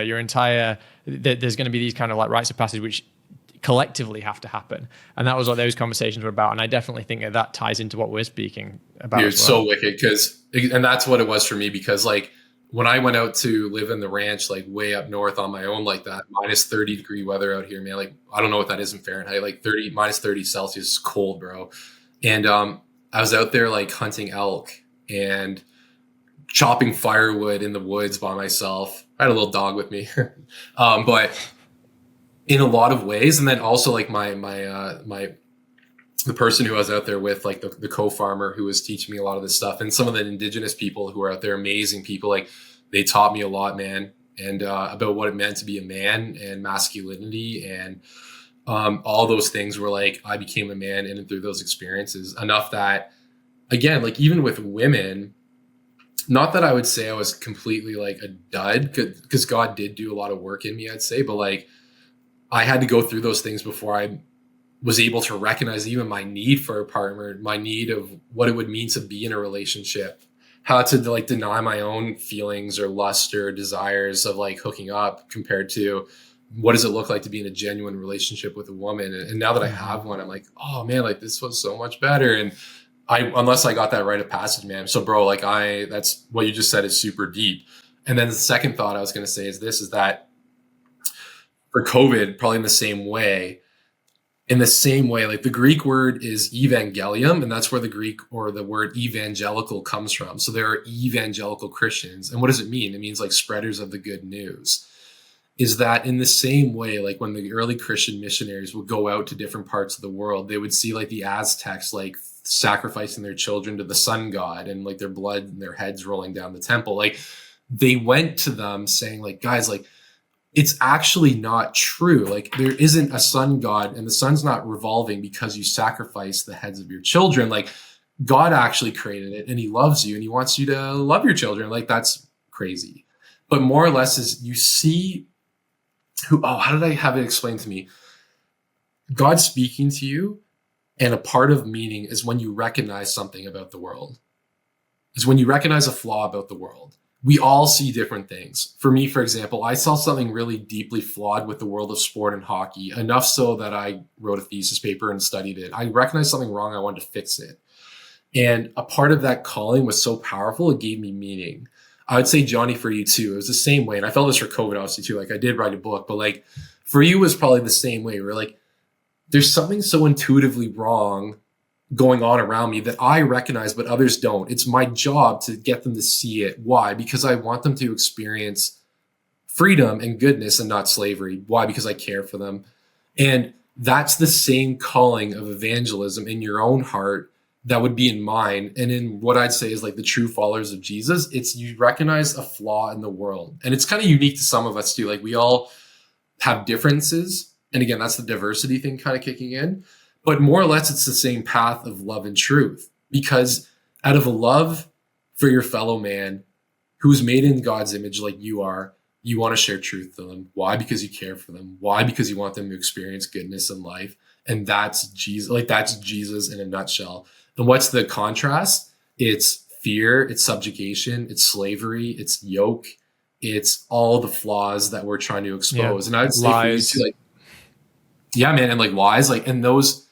there's going to be these kind of like rites of passage which collectively have to happen. And that was what those conversations were about. And I definitely think that ties into what we're speaking about. Dude, it's so wicked, and that's what it was for me, because like when I went out to live in the ranch, like way up north on my own, like that minus 30 degree weather out here, man, like I don't know what that is in Fahrenheit, like minus 30 Celsius is cold, bro. And I was out there like hunting elk and chopping firewood in the woods by myself. I had a little dog with me. But in a lot of ways, and then also like the person who I was out there with, like the co-farmer who was teaching me a lot of this stuff, and some of the indigenous people who are out there, amazing people, like they taught me a lot, man. and about what it meant to be a man and masculinity and all those things were like, I became a man in and through those experiences enough that, again, like even with women, not that I would say I was completely like a dud, because God did do a lot of work in me, I'd say, but like I had to go through those things before I was able to recognize even my need for a partner, my need of what it would mean to be in a relationship, how to like deny my own feelings or lust or desires of like hooking up compared to what does it look like to be in a genuine relationship with a woman. And now that I have one, I'm like, oh man, like this was so much better. And unless I got that rite of passage, man. So bro, like that's what you just said is super deep. And then the second thought I was going to say is this, is that for COVID, probably in the same way, like the Greek word is evangelium, and that's where the Greek or the word evangelical comes from. So there are evangelical Christians. And what does it mean? It means like spreaders of the good news. Is that in the same way, like when the early Christian missionaries would go out to different parts of the world, they would see like the Aztecs, like sacrificing their children to the sun god and like their blood and their heads rolling down the temple. Like they went to them saying like, guys, like, it's actually not true. Like there isn't a sun god and the sun's not revolving because you sacrifice the heads of your children. Like God actually created it and he loves you and he wants you to love your children. Like that's crazy. But more or less is you see how did I have it explained to me? God speaking to you, and a part of meaning is when you recognize something about the world. Is when you recognize a flaw about the world. We all see different things. For me, for example, I saw something really deeply flawed with the world of sport and hockey, enough so that I wrote a thesis paper and studied it. I recognized something wrong. I wanted to fix it. And a part of that calling was so powerful, it gave me meaning. I would say, Johnny, for you too, it was the same way. And I felt this for COVID, obviously, too. Like I did write a book, but like for you, it was probably the same way. Where like, there's something so intuitively wrong going on around me that I recognize, but others don't. It's my job to get them to see it. Why? Because I want them to experience freedom and goodness and not slavery. Why? Because I care for them. And that's the same calling of evangelism in your own heart that would be in mine. And in what I'd say is like the true followers of Jesus, it's you recognize a flaw in the world. And it's kind of unique to some of us too. Like we all have differences. And again, that's the diversity thing kind of kicking in. But more or less, it's the same path of love and truth. Because out of a love for your fellow man who's made in God's image like you are, you want to share truth to them. Why? Because you care for them. Why? Because you want them to experience goodness in life. And that's Jesus. Like that's Jesus in a nutshell. And what's the contrast? It's fear, it's subjugation, it's slavery, it's yoke, it's all the flaws that we're trying to expose. And I'd say lies. For you too, like, yeah, man, and like lies, like, and those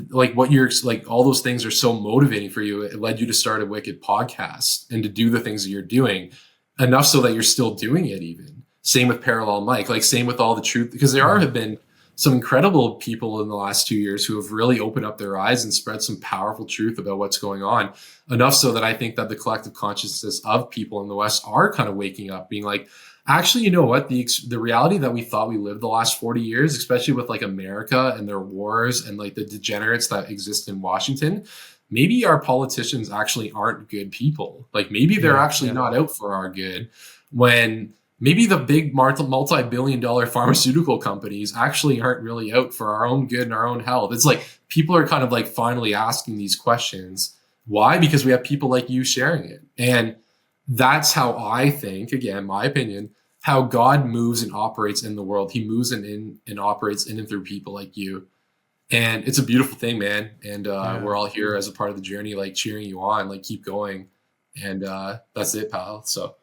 like what you're like, all those things are so motivating for you. It led you to start a Wicked podcast and to do the things that you're doing enough so that you're still doing it. Even same with Parallel Mike, like same with all the truth, because there have been some incredible people in the last 2 years who have really opened up their eyes and spread some powerful truth about what's going on, enough so that I think that the collective consciousness of people in the West are kind of waking up, being like, actually, you know what, the reality that we thought we lived the last 40 years, especially with like America and their wars and like the degenerates that exist in Washington, maybe our politicians actually aren't good people. Like maybe they're actually not out for our good, when maybe the big multi-billion-dollar pharmaceutical companies actually aren't really out for our own good and our own health. It's like people are kind of like finally asking these questions. Why? Because we have people like you sharing it. And that's how I think, again, my opinion, how God moves and operates in the world. He moves and operates in and through people like you. And it's a beautiful thing, man. And we're all here as a part of the journey, like cheering you on, like keep going. And that's it, pal. So.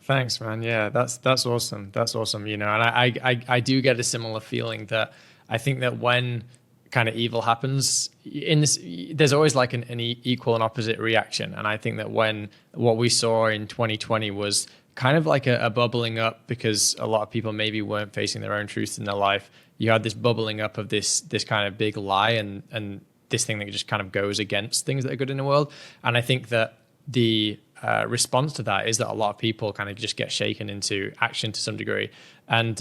Thanks, man. Yeah, that's awesome. That's awesome. You know, and I do get a similar feeling that I think that when kind of evil happens in this, there's always like an equal and opposite reaction. And I think that when what we saw in 2020 was kind of like a bubbling up, because a lot of people maybe weren't facing their own truth in their life. You had this bubbling up of this kind of big lie and this thing that just kind of goes against things that are good in the world. And I think that the response to that is that a lot of people kind of just get shaken into action to some degree. And,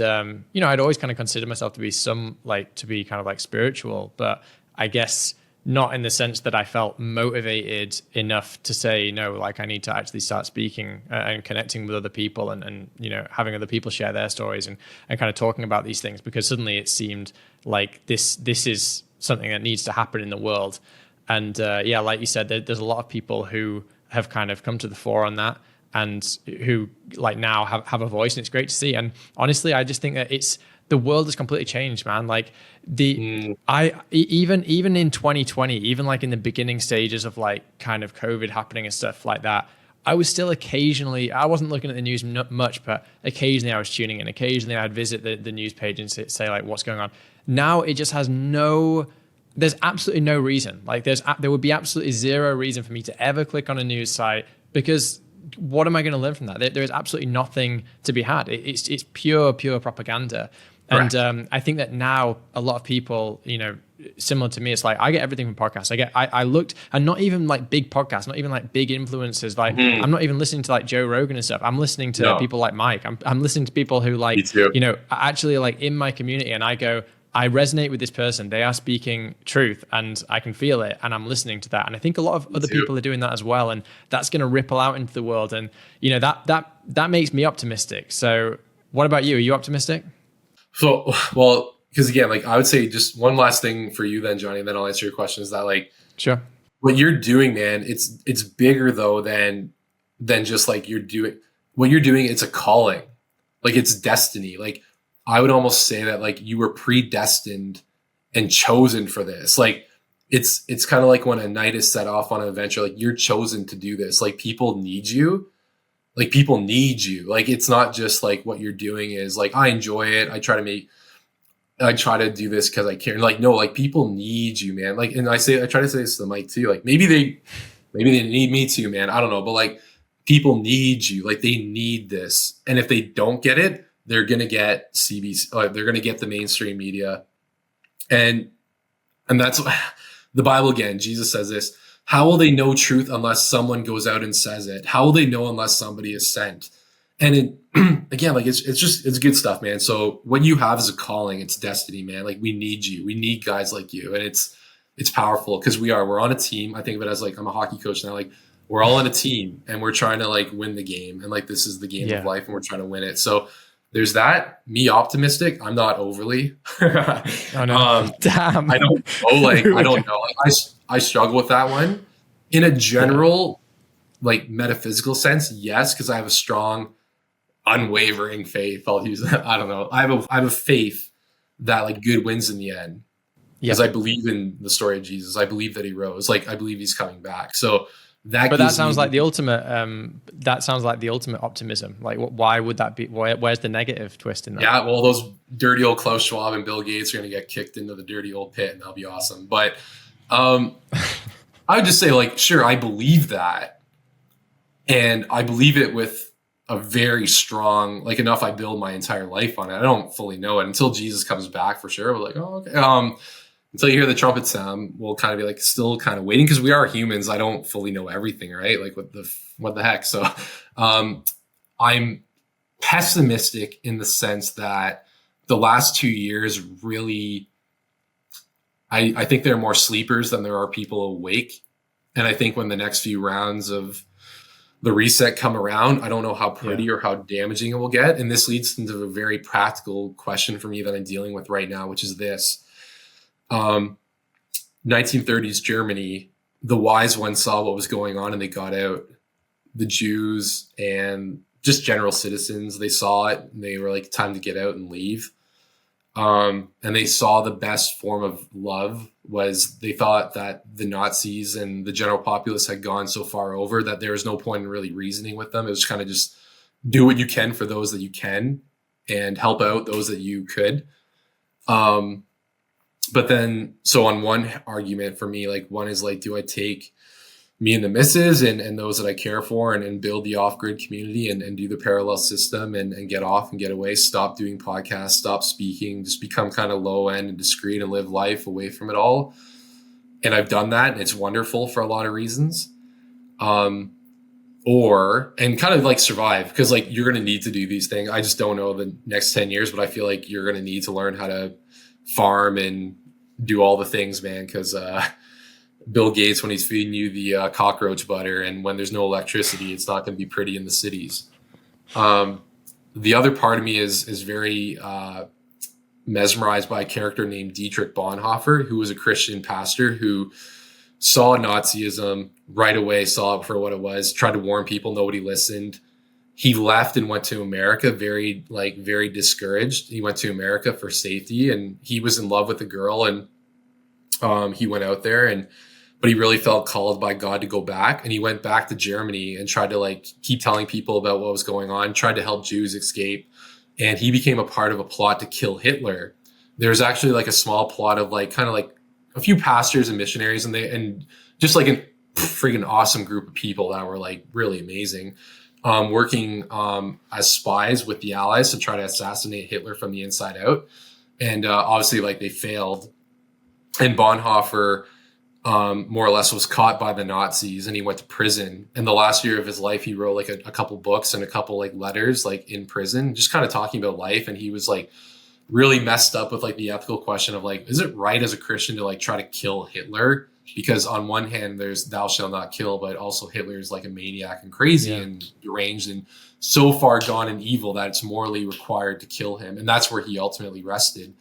you know, I'd always kind of consider myself to be kind of like spiritual, but I guess not in the sense that I felt motivated enough to say, no, like I need to actually start speaking and connecting with other people and having other people share their stories and kind of talking about these things, because suddenly it seemed like this is something that needs to happen in the world. And like you said, there's a lot of people who have kind of come to the fore on that and who like now have a voice, and it's great to see. And honestly, I just think that the world has completely changed, man. Like even in 2020, even like in the beginning stages of like kind of COVID happening and stuff like that, I was still occasionally, I wasn't looking at the news much, but occasionally I was tuning in. Occasionally I'd visit the news page and say like, what's going on? Now it just has there's absolutely no reason. Like there would be absolutely zero reason for me to ever click on a news site, because what am I going to learn from that? There is absolutely nothing to be had. It's pure propaganda. Correct. And I think that now a lot of people, similar to me, it's like I get everything from podcasts. I looked, and not even like big podcasts, not even like big influencers. Like I'm not even listening to like Joe Rogan and stuff. I'm listening to people like Mike. I'm listening to people who like, actually like in my community, and I resonate with this person. They are speaking truth and I can feel it, and I'm listening to that. And I think a lot of other people are doing that as well. And that's going to ripple out into the world. And, that makes me optimistic. So what about you? Are you optimistic? So, well, because again, like I would say just one last thing for you then, Johnny, and then I'll answer your question, is that like, sure, what you're doing, man, it's bigger though than just like what you're doing. It's a calling, like it's destiny. Like I would almost say that like you were predestined and chosen for this. Like it's kind of like when a knight is set off on an adventure, like you're chosen to do this. Like people need you. Like people need you. Like it's not just like what you're doing is like, I enjoy it. I try to do this because I care. Like, no, like people need you, man. Like, and I try to say this to the mic too. Like maybe they need me too, man. I don't know. But like people need you. Like they need this. And if they don't get it, they're going to get CBC, they're going to get the mainstream media. And that's the Bible again. Jesus says this: how will they know truth unless someone goes out and says it? How will they know unless somebody is sent? And again, like it's good stuff, man. So what you have is a calling. It's destiny, man. Like we need you. We need guys like you. And it's powerful because we're on a team. I think of it as like, I'm a hockey coach now. Like we're all on a team and we're trying to like win the game. And like, this is the game of life and we're trying to win it. So there's that. Me optimistic. I'm not overly. Oh no. Damn. I don't know. Like, I don't know. Like, I struggle with that one. In a general, like metaphysical sense, yes, because I have a strong, unwavering faith. I'll use that. I don't know. I have a faith that like good wins in the end. Because I believe in the story of Jesus. I believe that he rose. Like I believe he's coming back. So that sounds like the ultimate. That sounds like the ultimate optimism. Like, why would that be? Where's the negative twist in that? Yeah, well, those dirty old Klaus Schwab and Bill Gates are going to get kicked into the dirty old pit, and that'll be awesome. But I would just say, like, sure, I believe that, and I believe it with a very strong, like, enough. I build my entire life on it. I don't fully know it until Jesus comes back, for sure. We're like, oh, okay. Until you hear the trumpet sound, we'll kind of be like still kind of waiting because we are humans. I don't fully know everything, right? Like what the heck? So I'm pessimistic in the sense that the last 2 years really, I think there are more sleepers than there are people awake. And I think when the next few rounds of the reset come around, I don't know how pretty or how damaging it will get. And this leads into a very practical question for me that I'm dealing with right now, which is this. 1930s Germany, the wise ones saw what was going on and they got out. The Jews and just general citizens, they saw it and they were like, time to get out and leave. And they saw the best form of love was they thought that the Nazis and the general populace had gone so far over that there was no point in really reasoning with them. It was kind of just do what you can for those that you can and help out those that you could. But then, so on one argument for me, like one is like, do I take me and the missus and those that I care for and build the off-grid community and do the parallel system and get off and get away, stop doing podcasts, stop speaking, just become kind of low end and discreet and live life away from it all. And I've done that and it's wonderful for a lot of reasons. And kind of like survive because like you're going to need to do these things. I just don't know the next 10 years, but I feel like you're going to need to learn how to farm and do all the things, man. Cause, Bill Gates when he's feeding you the cockroach butter, and when there's no electricity, it's not going to be pretty in the cities. The other part of me is very mesmerized by a character named Dietrich Bonhoeffer, who was a Christian pastor who saw Nazism right away, saw it for what it was, tried to warn people, nobody listened. He left and went to America very discouraged. He went to America for safety, and he was in love with a girl, and he went out there, but he really felt called by God to go back, and he went back to Germany and tried to keep telling people about what was going on, tried to help Jews escape, and he became a part of a plot to kill Hitler. There's actually a small plot of a few pastors and missionaries, and just a freaking awesome group of people that were really amazing, working as spies with the Allies to try to assassinate Hitler from the inside out. And obviously they failed. And Bonhoeffer more or less was caught by the Nazis, and he went to prison. In the last year of his life, he wrote a couple books and a couple letters in prison, just kind of talking about life. And he was really messed up with the ethical question of is it right as a Christian to try to kill Hitler? Because on one hand, there's thou shalt not kill, but also Hitler is a maniac and crazy and deranged and so far gone in evil that it's morally required to kill him. And that's where he ultimately rested.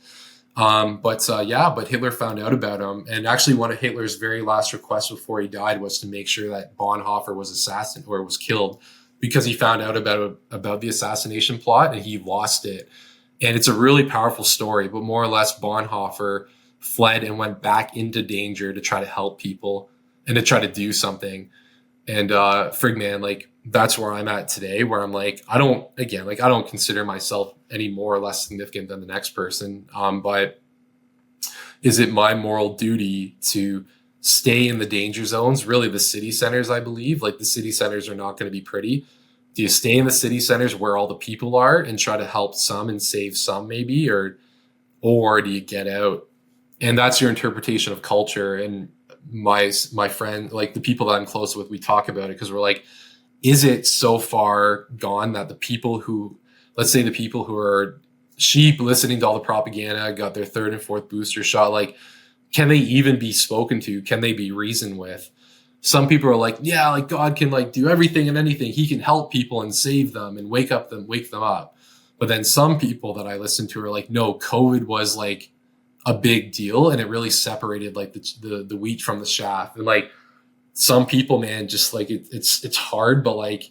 But Hitler found out about him. And actually one of Hitler's very last requests before he died was to make sure that Bonhoeffer was assassinated or was killed, because he found out about the assassination plot and he lost it. And it's a really powerful story, but more or less Bonhoeffer fled and went back into danger to try to help people and to try to do something. And frig man, that's where I'm at today, where I'm I don't consider myself any more or less significant than the next person. But is it my moral duty to stay in the danger zones, really the city centers? I believe the city centers are not going to be pretty. Do you stay in the city centers where all the people are and try to help some and save some maybe, or do you get out? And that's your interpretation of culture. And my friend, the people that I'm close with, we talk about it because we're is it so far gone that the people who, let's say the people who are sheep listening to all the propaganda, got their third and fourth booster shot, can they even be spoken to? Can they be reasoned with? Some people are God can do everything and anything. He can help people and save them and wake them up. But then some people that I listen to are no, COVID was a big deal, and it really separated the wheat from the chaff. And some people, man, just it's hard, but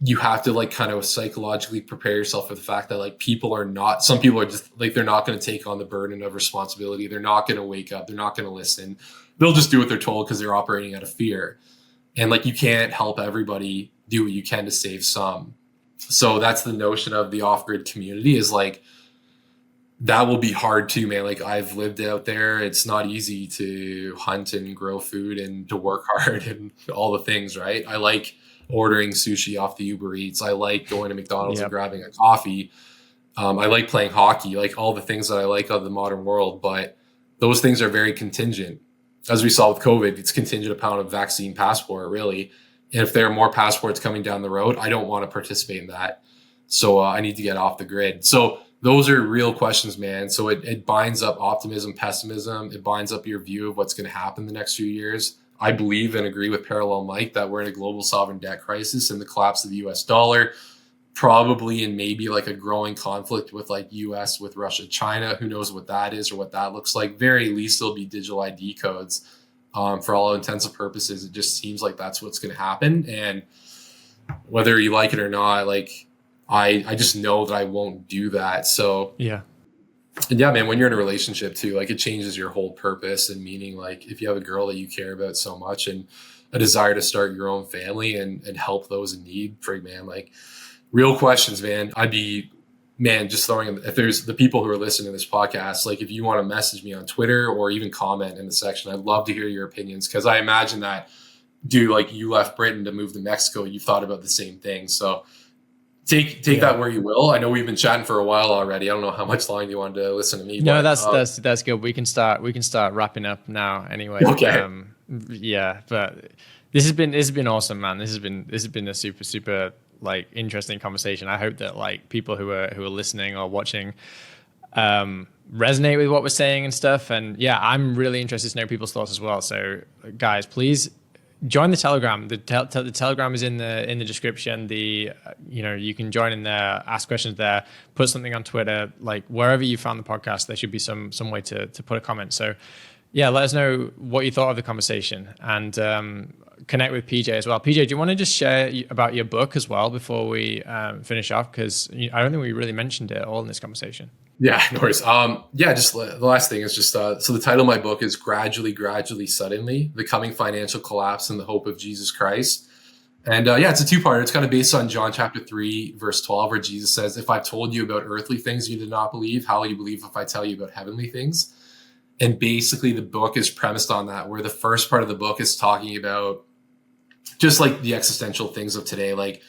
you have to kind of psychologically prepare yourself for the fact that some people are just they're not going to take on the burden of responsibility. They're not going to wake up. They're not going to listen. They'll just do what they're told because they're operating out of fear. And you can't help everybody do what you can to save some. So that's the notion of the off-grid community is that will be hard too, man. I've lived out there. It's not easy to hunt and grow food and to work hard and all the things, right? I like ordering sushi off the Uber Eats. I like going to McDonald's and grabbing a coffee. I like playing hockey, all the things that I like of the modern world, but those things are very contingent. As we saw with COVID, it's contingent upon a vaccine passport, really. And if there are more passports coming down the road, I don't want to participate in that. So I need to get off the grid. So those are real questions, man. So it binds up optimism, pessimism. It binds up your view of what's going to happen the next few years. I believe and agree with Parallel Mike that we're in a global sovereign debt crisis and the collapse of the US dollar, probably in maybe a growing conflict with US with Russia, China. Who knows what that is or what that looks like. Very least there'll be digital ID codes. For all intents and purposes, it just seems that's what's going to happen. And whether you like it or not, I just know that I won't do that. So and yeah, man, when you're in a relationship too, it changes your whole purpose and meaning. If you have a girl that you care about so much and a desire to start your own family and help those in need, frig man, real questions, man. I'd be, man, just throwing, if there's the people who are listening to this podcast, if you want to message me on Twitter or even comment in the section, I'd love to hear your opinions. Cause I imagine that, dude, you left Britain to move to Mexico, you thought about the same thing. So take that where you will. I know we've been chatting for a while already. I don't know how much longer you wanted to listen to me. No, but, that's good. We can start wrapping up now anyway. Okay. But this has been awesome, man. This has been a super interesting conversation. I hope that people who are listening or watching resonate with what we're saying and stuff. And yeah, I'm really interested to know people's thoughts as well. So guys, please join the Telegram. The Telegram is in the description. You can join in there, ask questions there, put something on Twitter, like wherever you found the podcast, there should be some way to put a comment. So yeah, let us know what you thought of the conversation, and connect with PJ as well. PJ, do you want to just share about your book as well before we finish off? Because I don't think we really mentioned it all in this conversation. Yeah, no worries. Just the last thing is just, so the title of my book is Gradually, Suddenly, The Coming Financial Collapse and the Hope of Jesus Christ. And it's a two-parter. It's kind of based on John chapter 3, verse 12, where Jesus says, if I've told you about earthly things you did not believe, how will you believe if I tell you about heavenly things? And basically the book is premised on that, where the first part of the book is talking about just like the existential things of today, like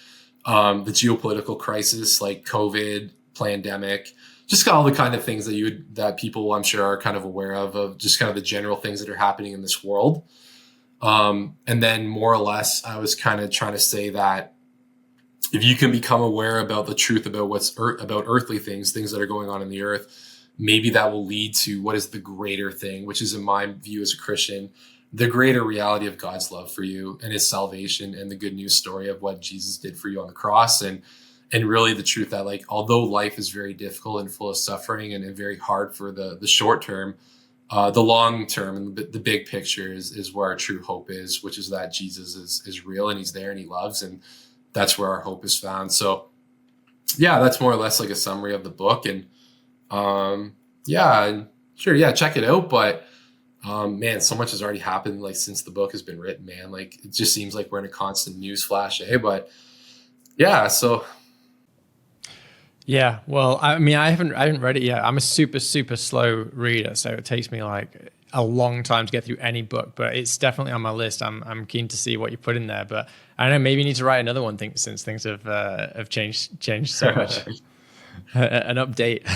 the geopolitical crisis, like COVID, pandemic, just all the kind of things that people I'm sure are kind of aware of just kind of the general things that are happening in this world. And then more or less, I was kind of trying to say that if you can become aware about the truth about about earthly things that are going on in the earth, maybe that will lead to what is the greater thing, which is, in my view as a Christian, the greater reality of God's love for you and his salvation and the good news story of what Jesus did for you on the cross. And really the truth that, like, although life is very difficult and full of suffering and very hard for the short term, the long term and the big picture is where our true hope is, which is that Jesus is real and he's there and he loves, and that's where our hope is found. So yeah, that's more or less like a summary of the book. And check it out. But man, so much has already happened like since the book has been written, man. Like it just seems like we're in a constant news flash, but yeah, so yeah, well, I mean, I haven't read it yet. I'm a super slow reader, so it takes me like a long time to get through any book. But it's definitely on my list. I'm keen to see what you put in there. But I don't know, maybe you need to write another one. Since things have changed so much. An update.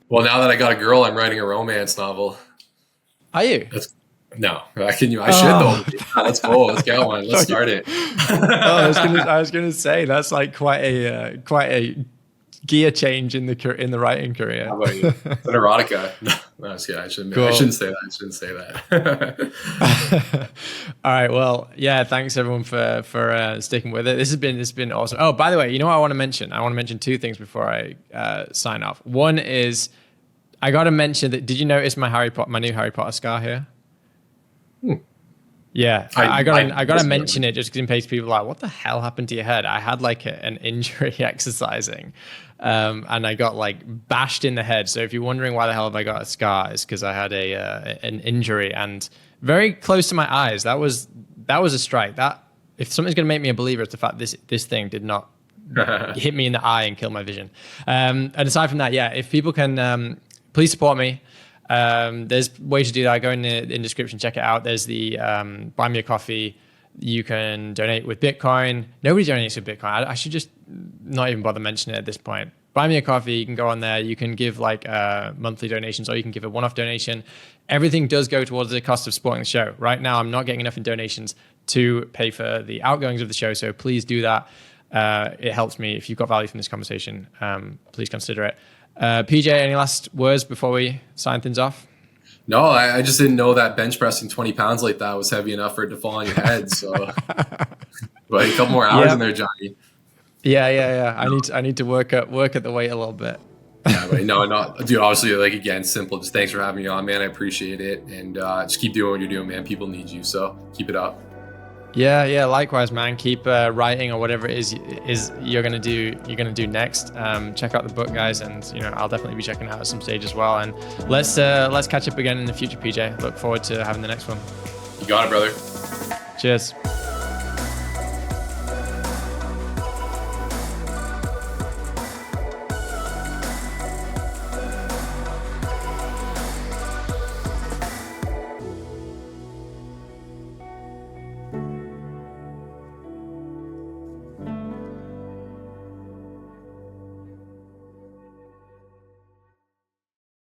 Well, now that I got a girl, I'm writing a romance novel. Are you? No, I should though. Let's go. Let's get one. Let's start it. I was gonna say that's like quite a gear change in the writing career. How about you? It's an erotica. No, I shouldn't say that. All right. Well, yeah. Thanks everyone for sticking with it. This has been awesome. Oh, by the way, you know what I want to mention? I want to mention two things before I sign off. One is I got to mention that. Did you notice my new Harry Potter scar here? Yeah, I got to mention it just in case people are like, what the hell happened to your head? I had like an injury exercising, and I got like bashed in the head. So if you're wondering why the hell have I got a scar, it's because I had an injury and very close to my eyes. That was a strike. That if something's going to make me a believer, it's the fact this thing did not hit me in the eye and kill my vision. And aside from that, yeah, if people can please support me. There's ways to do that. Go in the description, check it out. There's the buy me a coffee. You can donate with Bitcoin. Nobody donates with Bitcoin. I should just not even bother mentioning it at this point. Buy me a coffee. You can go on there. You can give like monthly donations, or you can give a one-off donation. Everything does go towards the cost of supporting the show. Right now, I'm not getting enough in donations to pay for the outgoings of the show. So please do that. It helps me. If you've got value from this conversation, please consider it. PJ, any last words before we sign things off? No, I just didn't know that bench pressing 20 pounds like that was heavy enough for it to fall on your head. So, but a couple more hours in there, Johnny. Yeah. I need to work at the weight a little bit. Yeah, but dude. Obviously, like again, simple. Just thanks for having me on, man. I appreciate it, and just keep doing what you're doing, man. People need you, so keep it up. Yeah. Likewise, man. Keep writing or whatever it is you're gonna do next. Check out the book, guys, and I'll definitely be checking it out at some stage as well. And let's catch up again in the future, PJ. Look forward to having the next one. You got it, brother. Cheers.